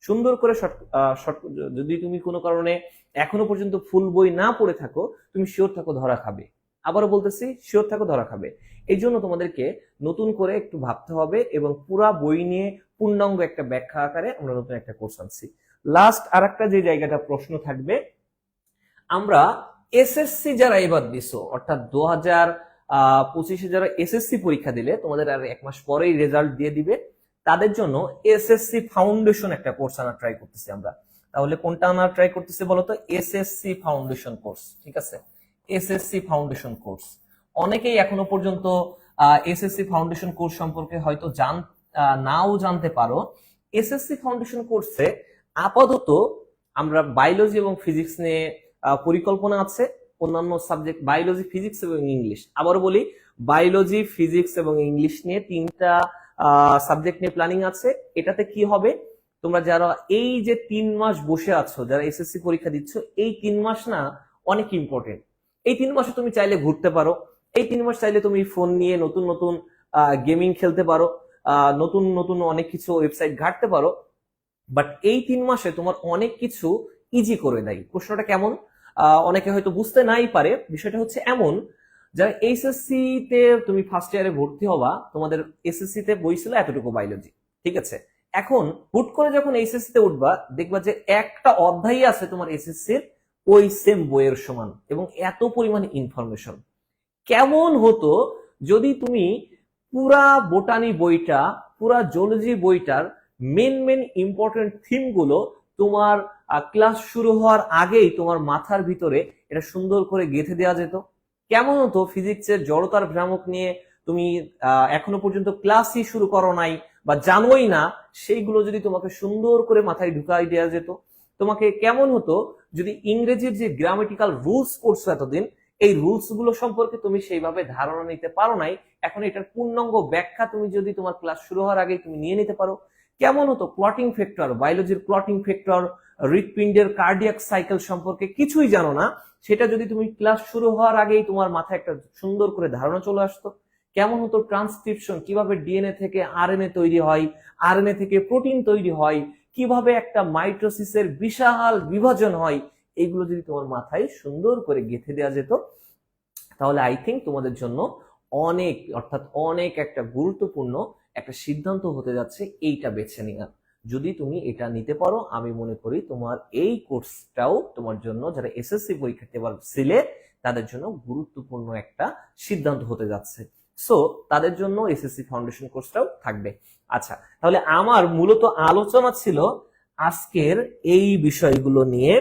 [SPEAKER 1] সুন্দর করে যদি তুমি কোনো কারণে এখনো পর্যন্ত ফুল বই না পড়ে থাকো, তুমি শিওর থাকো ধরা খাবে। আবারও বলতেছি, শিওর থাকো ধরা খাবে। এই জন্য তোমাদেরকে নতুন করে একটু ভাবতে হবে এবং পুরা বই নিয়ে পূর্ণাঙ্গ একটা ব্যাখ্যা আকারে আমরা নতুন একটা কোর্স আনছি। লাস্ট আর একটা যে জায়গাটা প্রশ্ন থাকবে, আমরা এসএসসি যারা এবার দিছো অর্থাৎ 2025-এ যারা এসএসসি পরীক্ষা দিলে, তোমাদের আর 1 মাস পরেই রেজাল্ট দিয়ে দিবে, তাদের জন্য এসএসসি ফাউন্ডেশন একটা কোর্স আনার ট্রাই করতেছি আমরা। তাহলে কোনটা আনার ট্রাই করতেছি বলতো? SSC foundation course. ঠিক আছে, এসএসসি ফাউন্ডেশন কোর্স। অনেকেই এখনো পর্যন্ত এসএসসি ফাউন্ডেশন কোর্স সম্পর্কে হয়তো নাও জানতে পারো। এসএসসি ফাউন্ডেশন কোর্সে আপাতত আমরা বায়োলজি এবং ফিজিক্স নিয়ে পরিকল্পনা আছে, অন্যান্য সাবজেক্ট বায়োলজি, ফিজিক্স এবং ইংলিশ। আবারও বলি, বায়োলজি, ফিজিক্স এবং ইংলিশ নিয়ে 3টা সাবজেক্ট নিয়ে প্ল্যানিং আছে। এটাতে কি হবে, তোমরা যারা এই যে 3 মাস বসে আছো, যারা এসএসসি পরীক্ষা দিচ্ছ, এই 3 মাস না অনেক ইম্পর্টেন্ট। এই 3 মাসে তুমি চাইলে ঘুরতে পারো, এই 3 মাস চাইলে তুমি ফোন নিয়ে নতুন নতুন গেমিং খেলতে পারো, নতুন নতুন অনেক কিছু ওয়েবসাইট ঘাঁটতে পারো। বাট এই 3 মাসে তোমার অনেক কিছু ইজি করে দেয়। প্রশ্নটা কেমন অনেকে হয়তো বুঝতে নাই পারে। বিষয়টা হচ্ছে এমন, যারা এইচএসসি তে তুমি ফার্স্ট ইয়ারে ভর্তি হবা, তোমাদের এসএসসি তে বই ছিল এতটুকু বায়োলজি, ঠিক আছে। এখন হুট করে যখন এইচএসসি তে উঠবা, দেখবা যে একটা অধ্যায় আছে তোমার এসএসসি এর ওই সেম বইয়ের সমান এবং এত পরিমাণে ইনফরমেশন। কেমন হতো যদি তুমি পুরা বোটানি বইটা, পুরা জুলজি বইটার মেন ইম্পর্টেন্ট থিম গুলো তোমার ক্লাস শুরু হওয়ার আগেই তোমার মাথার ভিতরে এটা সুন্দর করে গেঁথে দেওয়া যেত। কেমন হতো ফিজিক্সের জড়তার ভ্রামক নিয়ে তুমি এখনো পর্যন্ত ক্লাসই শুরু করো নাই বা জানোই না, সেইগুলো যদি তোমাকে সুন্দর করে মাথায় ঢুকাই দেওয়া যেত। তোমাকে কেমন হতো যদি ইংরেজির যে গ্রামেটিক্যাল রুলস পড়ছো এতদিন, এই রুলস গুলো সম্পর্কে তুমি সেইভাবে ধারণা নিতে পারো নাই, এখন এটার পূর্ণাঙ্গ ব্যাখ্যা তুমি যদি তোমার ক্লাস শুরু হওয়ার আগে তুমি নিয়ে নিতে পারো। কেমন হতো ক্লটিং ফ্যাক্টর, বায়োলজির ক্লটিং ফ্যাক্টর, হৃৎপিণ্ডের কার্ডিয়াক সাইকেল সম্পর্কে কিছুই জানো না, সেটা যদি তুমি ক্লাস শুরু হওয়ার আগেই তোমার মাথায় একটা সুন্দর করে ধারণা চলে আসতো। কেমন হতো ট্রান্সক্রিপশন, কিভাবে ডিএনএ থেকে আরএনএ তৈরি হয়, আরএনএ থেকে প্রোটিন তৈরি হয়, কিভাবে একটা মাইটোসিসের বিশাল বিভাজন হয়, এইগুলো যদি তোমার মাথায় সুন্দর করে গেঁথে দেওয়া যেত, তাহলে আই থিঙ্ক তোমাদের জন্য অনেক অর্থাৎ অনেক একটা গুরুত্বপূর্ণ একটা সিদ্ধান্ত হতে যাচ্ছে এইটা বেছে নেওয়া। যদি তুমি এটা নিতে পারো, আমি মনে করি তোমার এই কোর্সটাও তোমার জন্য, যারা এসএসসি পরীক্ষার্থী এবার ছিলে, তাদের জন্য গুরুত্বপূর্ণ একটা সিদ্ধান্ত হতে যাচ্ছে। সো তাদের জন্য এসএসসি ফাউন্ডেশন কোর্সটাও থাকবে। আচ্ছা, তাহলে আমার মূলত আলোচনা ছিল আজকের এই বিষয়গুলো নিয়ে।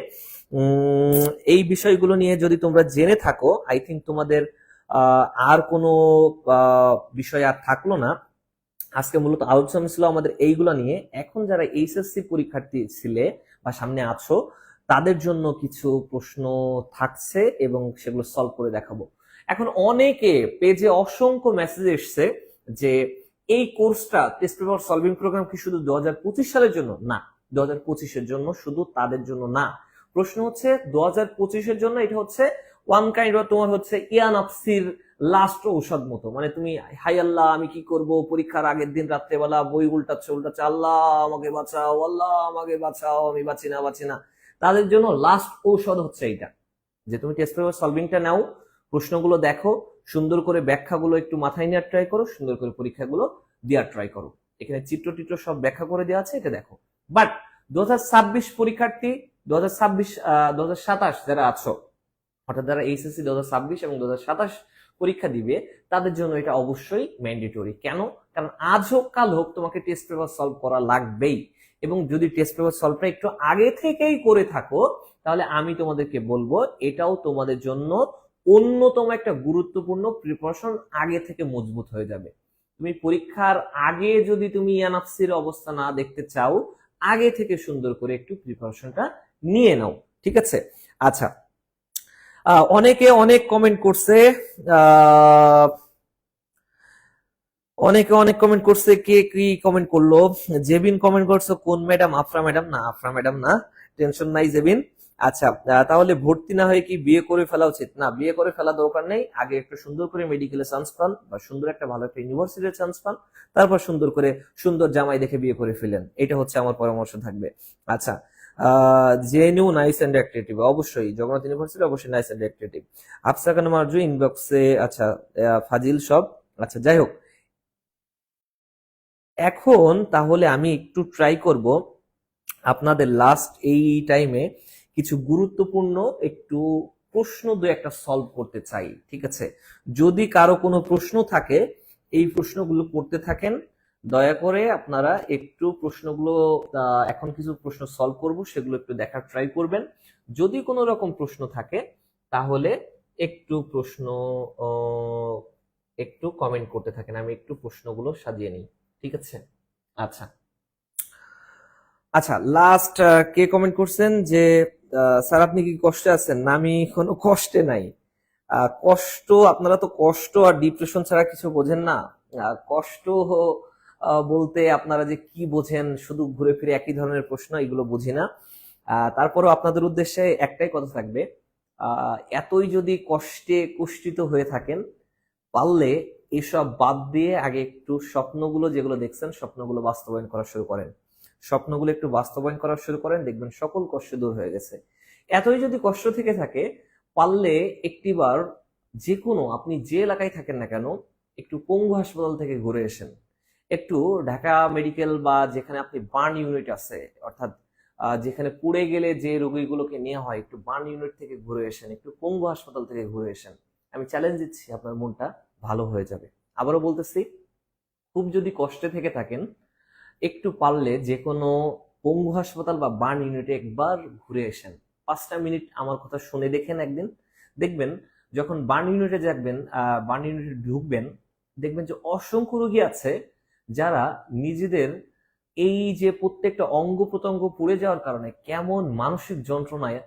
[SPEAKER 1] এই বিষয়গুলো নিয়ে যদি তোমরা জেনে থাকো, আই থিঙ্ক তোমাদের আর কোনো বিষয় আর থাকলো না। আজকে মূলত আলোচনা ছিল আমাদের এইগুলো নিয়ে। এখন যারা এইচএসসি পরীক্ষার্থী ছিলে বা সামনে আছো, তাদের জন্য কিছু প্রশ্ন থাকছে এবং সেগুলো সলভ করে দেখাবো। এখন অনেকে পেজে অসংখ্য মেসেজ এসছে যে এই কোর্সটা টেস্ট পেপার সলভিং প্রোগ্রাম কি শুধু 2025 সালের জন্য? না, 2025-এর জন্য শুধু তাদের জন্য না। প্রশ্ন হচ্ছে 2025-এর জন্য এটা হচ্ছে ওয়ান কাইন্ড অফ তোমার হচ্ছে ইয়ানাফসির লাস্ট ঔষধ মতো। মানে তুমি হাই আল্লাহ আমি কি করব, পরীক্ষার আগের দিন রাত্রেবেলা বই উল্টাচ্ছে, আল্লাহ আমাকে বাঁচাও, আল্লাহ আমাকে বাঁচাও, আমি বাঁচি না। তাদের জন্য লাস্ট ঔষধ হচ্ছে এইটা, যে তুমি টেস্ট পেপার সলভিংটা নাও, প্রশ্নগুলো দেখো, সুন্দর করে ব্যাখ্যাগুলো একটু মাথায় নেওয়ার ট্রাই করো, সুন্দর করে পরীক্ষাগুলো দেওয়ার ট্রাই করো। এখানে চিত্র সব ব্যাখ্যা করে দেওয়া আছে, এটা দেখো। বাট 2026 পরীক্ষার্থী, 2027 যারা আছো, অর্থাৎ যারা এইচএসসি 2026 এবং 2027 পরীক্ষা দিবে, তাদের জন্য এটা অবশ্যই ম্যান্ডেটরি। কেন? কারণ আজ হোক কাল হোক তোমাকে টেস্ট পেপার সলভ করা লাগবেই। এবং যদি টেস্ট পেপার সলভটা একটু আগে থেকেই করে থাকো, তাহলে আমি তোমাদেরকে বলবো এটাও তোমাদের জন্য অন্যতম একটা গুরুত্বপূর্ণ প্রিপারেশন আগে থেকে মজবুত হয়ে যাবে। তুমি পরীক্ষার আগে যদি তুমি ইয়ানাফসির অবস্থা না দেখতে চাও, আগে থেকে সুন্দর করে একটু প্রিপারেশনটা নিয়ে নাও, ঠিক আছে? আচ্ছা, অনেকে অনেক কমেন্ট করছে, আহ অনেকে অনেক কমেন্ট করছে। কে কি কমেন্ট করলো? জেবিন কমেন্ট করছো কোন ম্যাডাম? আফরা ম্যাডাম না, আফরা ম্যাডাম না, টেনশন নাই জেবিন। আচ্ছা, তাহলে ভর্তি না হয়ে কি বিয়ে করে ফেলা উচিত? না, বিয়ে করে ফেলা দরকার নেই। আগে একটু সুন্দর করে মেডিকেলে চান্স পান বা সুন্দর একটা ভালো একটা ইউনিভার্সিটিতে চান্স পান, তারপর সুন্দর করে সুন্দর জামাই দেখে বিয়ে করে ফেলেন। এটা হচ্ছে আমার পরামর্শ থাকবে। আচ্ছা, জেএনইউ নাইস এন্ড অ্যাক্টিভ, অবশ্যই জগন্নাথ ইউনিভার্সিটি অবশ্যই নাইস এন্ড অ্যাক্টিভ। আফসা খান মার্জু ইনবক্সে, আচ্ছা, ফাজিল সব। আচ্ছা, যাই হোক, এখন তাহলে আমি একটু ট্রাই করব আপনাদের লাস্ট এই টাইমে কিছু গুরুত্বপূর্ণ একটু প্রশ্ন দু একটা সলভ করতে চাই, ঠিক আছে? যদি কারো কোনো প্রশ্ন থাকে, এই প্রশ্নগুলো করতে থাকেন। দয়া করে আপনারা একটু প্রশ্নগুলো, এখন কিছু প্রশ্ন সলভ করব, সেগুলো একটু দেখার ট্রাই করবেন। যদি কোনো রকম প্রশ্ন থাকে তাহলে একটু প্রশ্ন একটু কমেন্ট করতে থাকেন, আমি একটু প্রশ্নগুলো সাজিয়ে নিই, ঠিক আছে? আচ্ছা, আচ্ছা, লাস্ট কে কমেন্ট করছেন যে স্যার আপনি কি কষ্টে আছেন? না, আমি কোনো কষ্টে নাই। কষ্ট, আপনারা তো কষ্ট আর ডিপ্রেশন ছাড়া কিছু বোঝেন না। কষ্ট বলতে আপনারা যে কি বোঝেন, শুধু ঘুরে ফিরে একই ধরনের প্রশ্ন, এগুলো বুঝি না। তারপরেও আপনাদের উদ্দেশ্যে একটাই কথা থাকবে, এতই যদি কষ্টে কুষ্ঠিত হয়ে থাকেন, পারলে এসব বাদ দিয়ে আগে একটু স্বপ্নগুলো যেগুলো দেখছেন, স্বপ্নগুলো বাস্তবায়ন করা শুরু করেন। স্বপ্নগুলো একটু বাস্তবায়ন করা শুরু করেন, দেখবেন সকল কষ্ট দূর হয়ে গেছে। এতই যদি কষ্ট থেকে থাকে, পারলে একটিবার যে কোনো, আপনি যে এলাকায় থাকেন না কেন, একটু পঙ্গু হাসপাতাল থেকে ঘুরে এসেন। একটু ঢাকা মেডিকেল বা যেখানে আপনি বার্ন ইউনিট আছে, অর্থাৎ যেখানে পুড়ে গেলে যে রোগীগুলোকে নেওয়া হয়, একটু বার্ন ইউনিট থেকে ঘুরে এসেন, একটু পঙ্গু হাসপাতাল থেকে ঘুরে এসেন। আমি চ্যালেঞ্জ দিচ্ছি, আপনার মনটা ভালো হয়ে যাবে। আবারও বলতেছি, খুব যদি কষ্টে থেকে থাকেন, একটু পারলে যে কোনো পঙ্গু হাসপাতাল বা বার্ন ইউনিটে একবার ঘুরে এসেন। 5টা মিনিট আমার কথা শুনে দেখেন একদিন, দেখবেন যখন বার্ন ইউনিটে যাবেন, বার্ন ইউনিটে ঢুকবেন, দেখবেন যে অসংখ্য রোগী আছে যারা নিজেদের এই যে প্রত্যেকটা অঙ্গ প্রত্যঙ্গ পুড়ে যাওয়ার কারণে কেমন মানসিক যন্ত্রণায়,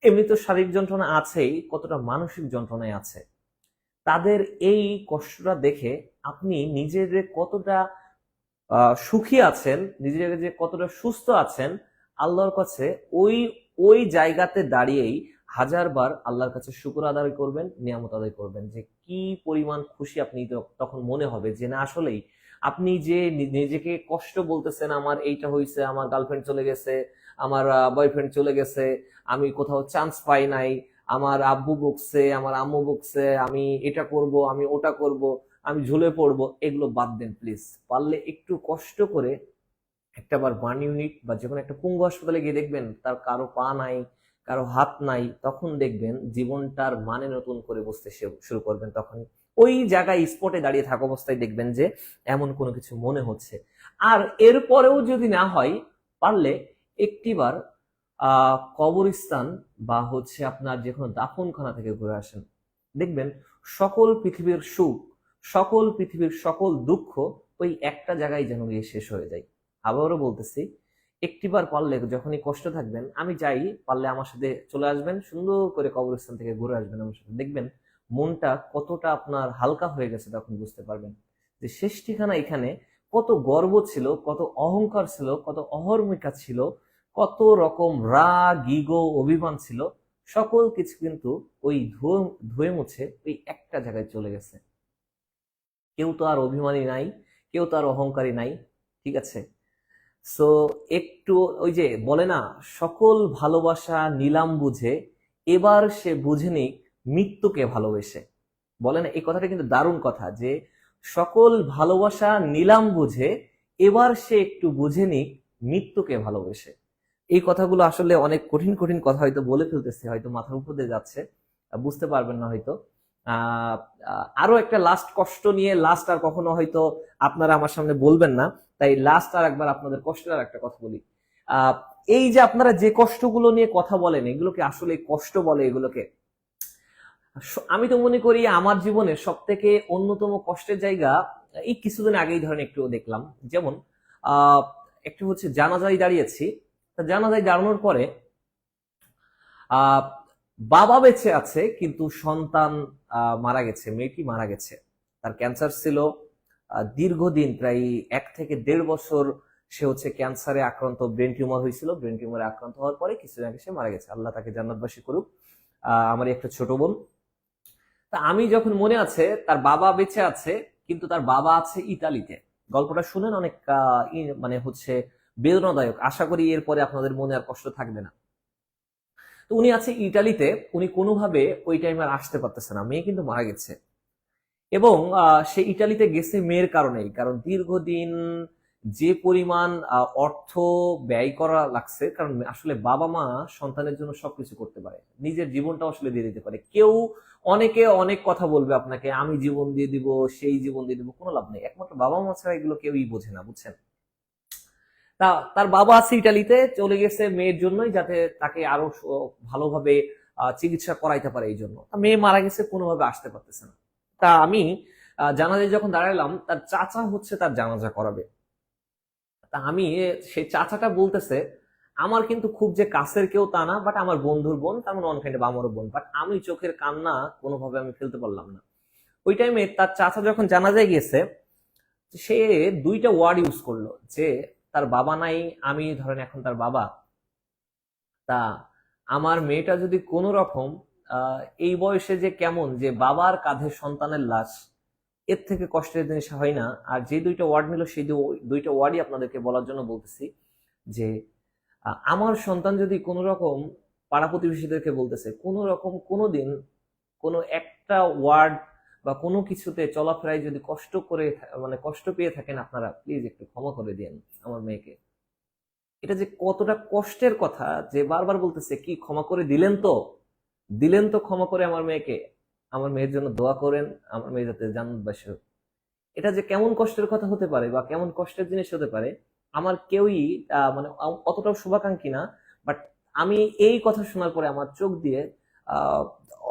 [SPEAKER 1] এমনি তো শারীরিক যন্ত্রণা আছেই, কতটা মানসিক যন্ত্রণায় আছে। তাদের এই কষ্টটা দেখে আপনি নিজেদের কতটা সুখী আছেন, নিজের যে কতটা সুস্থ আছেন, আল্লাহর কাছে ওই ওই জায়গাতে দাঁড়িয়েই হাজারবার আল্লাহর কাছে শুকর আদায় করবেন, নিয়ামত আদায় করবেন, যে কি পরিমাণ খুশি আপনি তখন মনে হবে যে না, আসলেই আপনি যে নিজেকে কষ্ট বলতেছেন, আমার এইটা হয়েছে, আমার গার্লফ্রেন্ড চলে গেছে, আমার বয়ফ্রেন্ড চলে গেছে, আমি কোথাও চান্স পাই নাই, আমার আব্বু বকছে, আমার আম্মু বকছে, আমি এটা করব, আমি ওটা করব, আমি ঝুলে পড়বো, এগুলো বাদ দেন প্লিজ। পারলে একটু কষ্ট করে একটাবার বার্ন ইউনিট বা যে কোনো একটা পঙ্গু হাসপাতালে গিয়ে দেখবেন তার কারো পা নাই, কারো হাত নাই, তখন দেখবেন জীবনটার মানে নতুন করে বুঝতে শুরু করবেন। তখন ওই জায়গায় স্পটে দাঁড়িয়ে থাকা অবস্থায় দেখবেন যে এমন কোনো কিছু মনে হচ্ছে। আর এরপরেও যদি না হয়, পারলে একটিবার কবরস্থান বা হচ্ছে আপনার যে কোনো দাফনখানা থেকে ঘুরে আসেন। দেখবেন সকল পৃথিবীর সুখ, সকল পৃথিবীর সকল দুঃখ ওই একটা জায়গায় যেন গিয়ে শেষ হয়ে যায়। আবারও বলতেছি, একটিবার পারলে যখনই কষ্ট থাকবেন, আমি যাই, পারলে আমার সাথে চলে আসবেন, সুন্দর করে কবরস্থান থেকে ঘুরে আসবেন আমার সাথে, দেখবেন মনটা কতটা আপনার হালকা হয়ে গেছে। তখন বুঝতে পারবেন যে শেষ ঠিকানা এখানে, কত গর্ব ছিল, কত অহংকার ছিল, কত অহর্মিকা ছিল, কত রকম রাগ, ইগো, অভিমান ছিল, সকল কিছু কিন্তু ওই ধুয়ে মুছে ওই একটা জায়গায় চলে গেছে। কেউ তো আর অভিমানী নাই, কেউ তো আর অহংকারী নাই, ঠিক আছে? সো একটু, ওই যে বলে না, সকল ভালোবাসা নিলাম বুঝে, এবার সে বুঝে নিক মৃত্যুকে ভালোবেসে। বলে না, এই কথাটা কিন্তু দারুণ কথা, যে সকল ভালোবাসা নিলাম বুঝে, এবার সে একটু বুঝে নিক মৃত্যুকে ভালোবেসে। এই কথাগুলো আসলে অনেক কঠিন কঠিন কথা, হয়তো বলে ফেলতেছে, হয়তো মাথার উপর দিয়ে যাচ্ছে, বুঝতে পারবেন না হয়তো। আহ আরো একটা লাস্ট কষ্ট নিয়ে, লাস্ট আর কখনো হয়তো আপনারা আমার সামনে বলবেন না, তাই লাস্ট আর একবার আপনাদের কষ্টের আর একটা কথা বলি। আহ এই যে আপনারা যে কষ্টগুলো নিয়ে কথা বলেন, এগুলোকে আসলে কষ্ট বলে? এগুলোকে আমি তো মনে করি আমার জীবনের সব থেকে অন্যতম কষ্টের জায়গা এই কিছুদিন আগেই ধরেন একটু দেখলাম, যেমন আহ একটু হচ্ছে জানাজায় দাঁড়িয়েছি। তা জানাজায় দাঁড়ানোর পরে আহ বাবা বেঁচে আছে কিন্তু সন্তান মারা গেছে, মেয়েটি মারা গেছে। তার ক্যান্সার ছিল, দীর্ঘদিন প্রায় 1 থেকে 1.5 বছর সে হচ্ছে ক্যান্সারে আক্রান্ত, ব্রেন টিউমার হয়েছিল, ব্রেন টিউমারে আক্রান্ত হওয়ার পরে কিছুদিন আগে সে মারা গেছে, আল্লাহ তাকে জান্নাতবাসী করুক। আমার একটা ছোট বোন। তা আমি যখন মনে আছে তার বাবা বেঁচে আছে কিন্তু তার বাবা আছে ইতালিতে। গল্পটা শুনেন, অনেক মানে হচ্ছে বেদনাদায়ক। আশা করি এরপরে আপনাদের মনে আর কষ্ট থাকবে না। তো উনি আছে ইটালিতে, উনি কোনোভাবে ওই টাইমে আর আসতে পারতেছে না, মেয়ে কিন্তু মারা গেছে। এবং সে ইটালিতে গেছে মেয়ের কারণেই, কারণ দীর্ঘদিন যে পরিমাণ অর্থ ব্যয় করা লাগছে, কারণ আসলে বাবা মা সন্তানের জন্য সবকিছু করতে পারে, নিজের জীবনটা আসলে দিয়ে দিতে পারে। কেউ, অনেকে অনেক কথা বলবে আপনাকে, আমি জীবন দিয়ে দিব, সেই জীবন দিয়ে দিব, কোনো লাভ নেই, একমাত্র বাবা মা ছাড়া এগুলো কেউই বোঝে না, বুঝছেন? তা তার বাবা আছে ইটালিতে, চলে গেছে মেয়ের জন্যই, যাতে তাকে আরো ভালোভাবে চিকিৎসা করাইতে পারে, এই জন্য। তা মেয়ে মারা গেছে, কোনোভাবে আসতে পারতেছে না। তা আমি জানাজায় যখন দাঁড়ালাম, তার চাচা হচ্ছে তার জানাজা করাবে। তা আমি, সেই চাচাটা বলতেছে, আমার কিন্তু খুব যে কাছের কেউ তা না, বাট আমার বন্ধুর বোন, তার মানে ওয়ান কাইন্ড অফ আমারও বোন, বাট আমি চোখের কান্না কোনোভাবে আমি ফেলতে পারলাম না। ওই টাইমে তার চাচা যখন জানাজায় গেছে, সে 2টা ওয়ার্ড ইউজ করলো, যে তার বাবা নাই, আমি ধরেন এখন তার বাবা। তা আমার মেয়েটা যদি কোনো রকম এই বয়সে যে কেমন, যে বাবার কাঁধে সন্তানের লাশ, এর থেকে কষ্টের জিনিস হয় না। আর যে 2টা ওয়ার্ড নিল, সেই 2টা ওয়ার্ডই আপনাদেরকে বলার জন্য বলতেছি, যে আমার সন্তান যদি কোনো রকম, পাড়া প্রতিবেশীদেরকে বলতেছে, কোনো রকম কোনোদিন কোনো একটা ওয়ার্ড বা কোনো কিছুতে চলাফেরায় যদি কষ্ট করে মানে কষ্ট পেয়ে থাকেন, আপনারা প্লিজ একটু ক্ষমা করে দিন আমার মেয়েকে। এটা যে কতটা কষ্টের কথা, যে বারবার বলতেছে, কি ক্ষমা করে দিলেন তো, দিলেন তো ক্ষমা করে আমার মেয়েকে, আমার মেয়ের জন্য দোয়া করেন, আমার মেয়ে যাতে জান্নাতবাসী হোক। এটা যে কেমন কষ্টের কথা হতে পারে বা কেমন কষ্টের জিনিস হতে পারে, আমার কেউই মানে অতটাও শুভাকাঙ্ক্ষী না, বাট আমি এই কথা শোনার পরে আমার চোখ দিয়ে আহ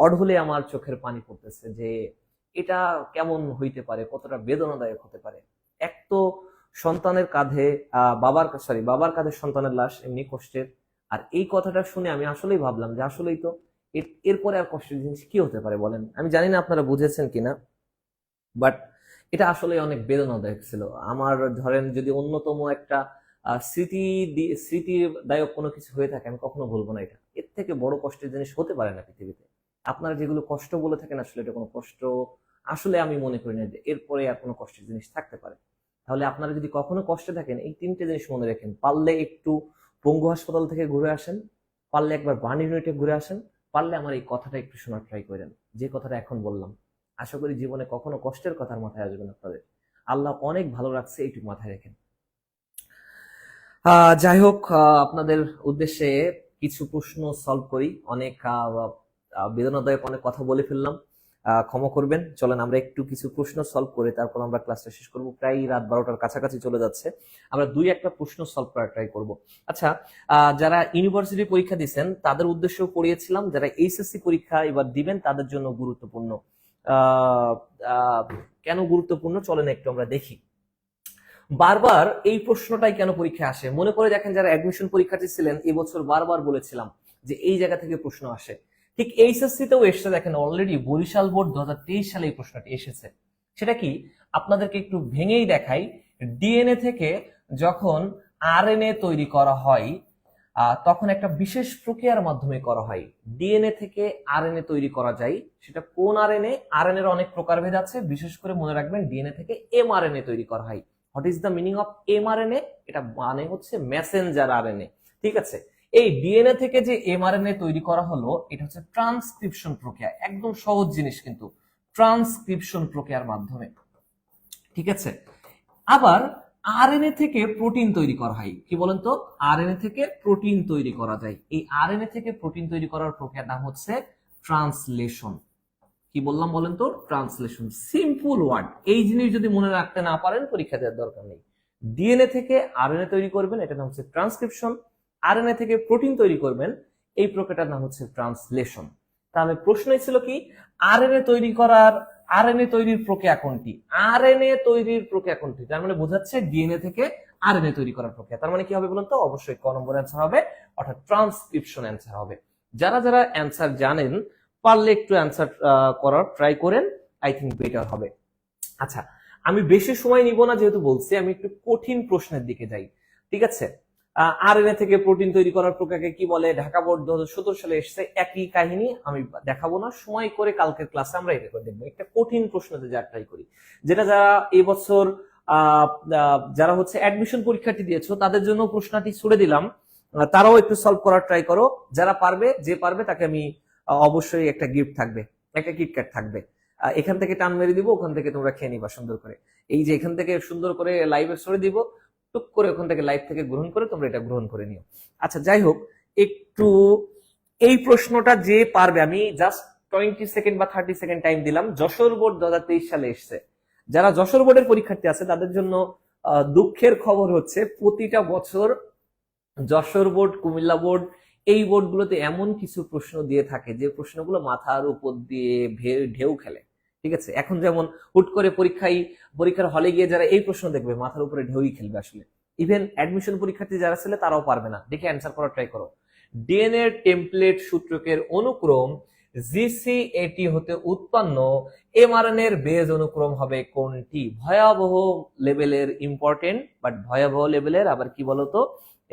[SPEAKER 1] অঢলে আমার চোখের পানি পড়তেছে, যে এটা কেমন হইতে পারে, কতটা বেদনাদায়ক হতে পারে। এক তো সন্তানের কাঁধে বাবার কাঁধে সন্তানের লাশ, এমনি কষ্টের। আর এই কথাটা শুনে আমি আসলেই ভাবলাম যে আসলেই তো এরপরে আর কষ্টের জিনিস কি হতে পারে বলেন। আমি জানি না আপনারা বুঝেছেন কিনা, বাট এটা আসলে অনেক বেদনাদায়ক ছিল আমার। ধরেন যদি অন্যতম একটা স্মৃতিদায়ক কোনো কিছু হয়ে থাকে, আমি কখনো ভুলবো না এটা। এর থেকে বড় কষ্টের জিনিস হতে পারে না পৃথিবীতে। আপনারা যেগুলো কষ্ট বলে থাকেন, আসলে এটা কোনো কষ্ট আসলে আমি মনে করি না যে এরপরে আর কোনো কষ্টের জিনিস থাকতে পারে। তাহলে আপনারা যদি কখনো কষ্টে থাকেন, এই 3টে জিনিস মনে রাখেন। পারলে একটু পঙ্গু হাসপাতাল থেকে ঘুরে আসেন, পারলে একবার বার্ন ইউনিটে ঘুরে আসেন, পারলে আমার এই কথাটা একটু শোনার ট্রাই করেন, যে কথাটা এখন বললাম। আশা করি জীবনে কখনো কষ্টের কথার মাথায় আসবে না আপনাদের। আল্লাহ অনেক ভালো রাখছে, এইটুকু মাথায় রাখেন। যাই হোক, আপনাদের উদ্দেশ্যে কিছু প্রশ্ন সলভ করি। অনেক বেদনাদায়ক অনেক কথা বলে ফেললাম, ক্ষমা করবেন। চলেন আমরা একটু কিছু প্রশ্ন সলভ করে তারপর আমরা ক্লাসটা শেষ করব। প্রায় রাত 12টার কাছাকাছি চলে যাচ্ছে, আমরা 2-1টা প্রশ্ন সলভ করার ট্রাই করব। আচ্ছা, যারা ইউনিভার্সিটি পরীক্ষা দিচ্ছেন তাদের উদ্দেশ্যেও পড়িয়েছিলাম, যারা এইচএসসি পরীক্ষা এবার দিবেন তাদের জন্য গুরুত্বপূর্ণ। আহ, আহ, কেন গুরুত্বপূর্ণ চলেন একটু আমরা দেখি। বারবার এই প্রশ্নটাই কেন পরীক্ষায় আসে, মনে করে দেখেন যারা অ্যাডমিশন পরীক্ষার্থী ছিলেন, এবছর বারবার বলেছিলাম যে এই জায়গা থেকে প্রশ্ন আসে। ঠিক এইচএসসি তেও এসেছে, দেখেন অলরেডি বরিশাল বোর্ড 2023 সালে এই প্রশ্নটি এসেছে। সেটা কি, আপনাদেরকে একটু ভেঙেই দেখাই। ডিএনএ থেকে যখন আরএনএ তৈরি করা হয়, তখন একটা বিশেষ প্রক্রিয়ার মাধ্যমে করা হয়। ডিএনএ থেকে আরএনএ তৈরি করা যায়, সেটা কোন আরএনএ? আরএনএ এর অনেক প্রকারভেদ আছে, বিশেষ করে মনে রাখবেন ডিএনএ থেকে এমআরএনএ তৈরি করা হয়। What is the meaning of mRNA? এটা মানে হচ্ছে মেসেঞ্জার আরএনএ। ঠিক আছে, এই ডিএনএ থেকে যে এমআরএনএ তৈরি করা হলো, এটা হচ্ছে ট্রান্সক্রিপশন প্রক্রিয়া। একদম সহজ জিনিস কিন্তু, ট্রান্সক্রিপশন প্রক্রিয়ার মাধ্যমে। ঠিক আছে, আবার আরএনএ থেকে প্রোটিন তৈরি করা হয়। কি বলেন তো? আরএনএ থেকে প্রোটিন তৈরি করা যায়। এই আরএনএ থেকে প্রোটিন তৈরি করার প্রক্রিয়ার নাম হচ্ছে ট্রান্সলেশন। কি বললাম বলেন তো? ট্রান্সলেশন। সিম্পল ওয়ার্ড, এই জিনিস যদি মনে রাখতে না পারেন পরীক্ষা দেওয়ার দরকার নেই। ডিএনএ থেকে আরএনএ তৈরি করবেন, এটার নাম হচ্ছে ট্রান্সক্রিপশন। আরএনএ থেকে প্রোটিন তৈরি করবেন, এই প্রক্রিয়াটার নাম হচ্ছে ট্রান্সলেশন। তাহলে প্রশ্নই ছিল কি, আরএনএ তৈরি করার, আরএনএ তৈরির প্রক্রিয়া কোনটি? আরএনএ তৈরির প্রক্রিয়া কোনটি? তার মানে বোঝাচ্ছে ডিএনএ থেকে আরএনএ তৈরি করার প্রক্রিয়া। তার মানে কি হবে বলুন তো? অবশ্যই ক নম্বর অ্যান্সার হবে, অর্থাৎ ট্রান্সক্রিপশন অ্যান্সার হবে। যারা যারা অ্যান্সার জানেন পারলে একটু অ্যান্সার করার ট্রাই করেন, আই থিঙ্ক বেটার হবে। আচ্ছা, আমি বেশি সময় নিব না, যেহেতু বলছি আমি একটু কঠিন প্রশ্নের দিকে যাই, ঠিক আছে? আরএনএ থেকে প্রোটিন তৈরি করার প্রক্রিয়াকে কি বলে? ঢাকা বোর্ড 2017 সালে এসেছে, একই কাহিনী। আমি দেখাবো না, সময় করে কালকের ক্লাসে আমরা এটা করে দেখবো। একটা কঠিন প্রশ্নতে যা ট্রাই করি, যেটা যারা এবছর যারা হচ্ছে অ্যাডমিশন পরীক্ষাটি দিয়েছো তাদের জন্য প্রশ্নটি ছুড়ে দিলাম, তারাও একটু সলভ করার ট্রাই করো। যারা পারবে, যে পারবে তাকে আমি অবশ্যই একটা গিফট থাকবে, একটা কিটক্যাট থাকবে। এখান থেকে টান মেরে দিব, ওখান থেকে তোমরা খেয়ে নিবা সুন্দর করে। এই যে এখান থেকে সুন্দর করে লাইভে ছড়ে দিব, টুক করে ওখান থেকে লাইভ থেকে গ্রহণ করে তোমরা এটা গ্রহণ করে নিও। আচ্ছা, যাই হোক, একটু এই প্রশ্নটা যে পারবে, আমি জাস্ট 20 সেকেন্ড বা 30 সেকেন্ড টাইম দিলাম। যশোর বোর্ড 2023 সালে এসছে। যারা যশোর বোর্ডের পরীক্ষার্থী আছে তাদের জন্য দুঃখের খবর হচ্ছে, প্রতিটা বছর যশোর বোর্ড, কুমিল্লা বোর্ড, এই বোর্ডগুলোতে এমন কিছু প্রশ্ন দিয়ে থাকে যে প্রশ্নগুলো মাথার উপর দিয়ে ঢেউ খেলে, ঠিক আছে? এখন যেমন হুট করে পরীক্ষার হলে গিয়ে যারা এই প্রশ্ন দেখবে মাথার উপরে ঢেউই খেলবে আসলে। ইভেন অ্যাডমিশন পরীক্ষার্থী যারা ছিল তারাও পারবে না। দেখে অ্যান্সার করার ট্রাই করো। ডিএনএ টেমপ্লেট সূত্রকের অনুক্রম জিসিএটি হতে উৎপন্ন এমআরএনএ এর বেজ অনুক্রম হবে কোনটি? ভয়াবহ লেভেলের ইম্পর্টেন্ট, বাট ভয়াবহ লেভেলের আবার কি বলতো,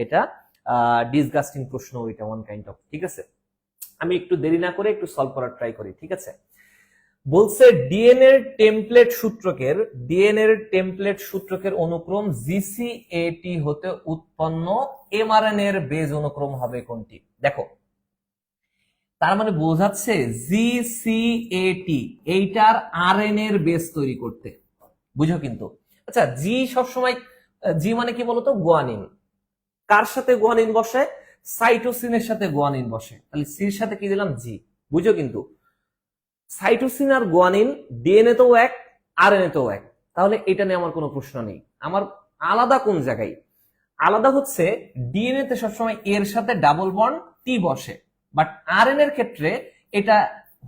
[SPEAKER 1] এটা ডিসগাস্টিং প্রশ্ন, ওইটা ওয়ান কাইন্ড অফ, ঠিক আছে? আমি একটু দেরি না করে একটু সলভ করার ট্রাই করি, ঠিক আছে? বলছে ডিএনএ টেমপ্লেট সূত্রকের অনুক্রম জিসিএটি হতে উৎপন্ন এমআরএনএ এর বেজ অনুক্রম হবে কোনটি? দেখো, তার মানে বোঝাচ্ছে জিসিএটি এইটার আরএনএ এর বেস তৈরি করতে, বুঝো কিন্তু। আচ্ছা, জি মানে কি বলতো? গুয়ানিন। কার সাথে গুয়ানিন বসে? সাইটোসিনের সাথে গুয়ানিন বসে। তাহলে সির সাথে কি দিলাম? জি। বুঝো কিন্তু, সাইটোসিন আর গুয়ানিন ডিএনএ তেও এক, আরএনএ তেও এক। তাহলে এটা নিয়ে আমার কোনো প্রশ্ন নেই। আমার আলাদা কোন জায়গায়? আলাদা হচ্ছে ডিএনএ তে সবসময় এর সাথে ডাবল বন্ড টি বসে, বাট আরএনএ এর ক্ষেত্রে এটা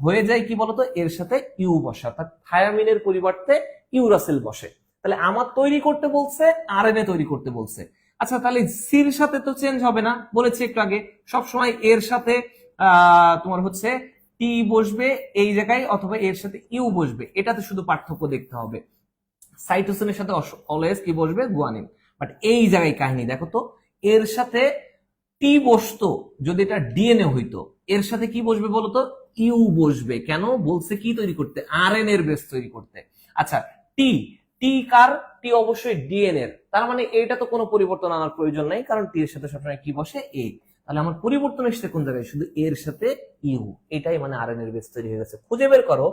[SPEAKER 1] হয়ে যায় কি বলতো? এর সাথে ইউ বসে, অর্থাৎ থায়ামিনের পরিবর্তে ইউরাসিল বসে। তাহলে আমার তৈরি করতে বলছে, আরএনএ তৈরি করতে বলছে। আচ্ছা, তাহলে সির সাথে তো চেঞ্জ হবে না, বলেছি একটু আগে। সবসময় এর সাথে তোমার হচ্ছে টি বসবে এই জায়গায়, অথবা এর সাথে ইউ বসবে, এটাতে শুধু পার্থক্য দেখতে হবে। সাইটোসিনের সাথে অলওয়েজ কি বসবে? গুয়ানিন। বাট এই জায়গায় কাহিনী দেখো তো, এর সাথে টি বসতো যদি এটা ডিএনএ হইতো, এর সাথে কি বসবে বলতো? ইউ বসবে। কেন? বলছে কি তৈরি করতে? আরএনএ এর বেস তৈরি করতে। আচ্ছা, টি টি কার? টি অবশ্যই ডিএনএ এর। তার মানে এটা তো কোনো পরিবর্তন আনার প্রয়োজন নাই, কারণ টি এর সাথে সবসময় কি বসে? এ। তাহলে আমার পরিবর্তন এসেছে কোন জায়গায়? শুধু এর সাথে ইউ। এটাই মানে আরএনএ এর বেস তৈরি হয়ে গেছে। খুঁজে বের করো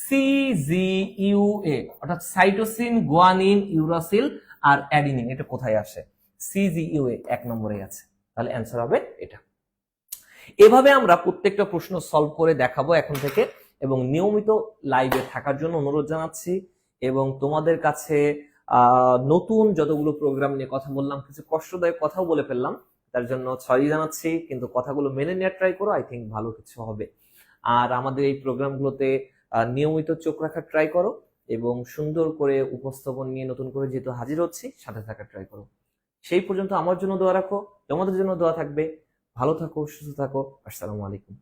[SPEAKER 1] সিজিইউএ, অর্থাৎ সাইটোসিন, গুয়ানিন, ইউরাসিল আর অ্যাডিনিন, এটা কোথায় আসে? সিজিইউএ 1 নম্বরে আছে। তাহলে অ্যান্সার হবে এটা। এভাবে আমরা প্রত্যেকটা প্রশ্ন সলভ করে দেখাবো এখন থেকে, এবং নিয়মিত লাইভে থাকার জন্য অনুরোধ জানাচ্ছি। এবং তোমাদের কাছে নতুন যতগুলো প্রোগ্রাম নিয়ে কথা বললাম, কিছু কষ্টদায়ক কথাও বলে ফেললাম, তার জন্য সরি জানাচ্ছি, কিন্তু কথাগুলো মেনে নেওয়ার ট্রাই করো, আই থিঙ্ক ভালো কিছু হবে। আর আমাদের এই প্রোগ্রামগুলোতে নিয়মিত চোখ রাখার ট্রাই করো, এবং সুন্দর করে উপস্থাপন নিয়ে নতুন করে যেহেতু হাজির হচ্ছি, সাথে থাকার ট্রাই করো। সেই পর্যন্ত আমার জন্য দোয়া রাখো, তোমাদের জন্য দোয়া থাকবে। ভালো থাকো, সুস্থ থাকো। আসসালামু আলাইকুম।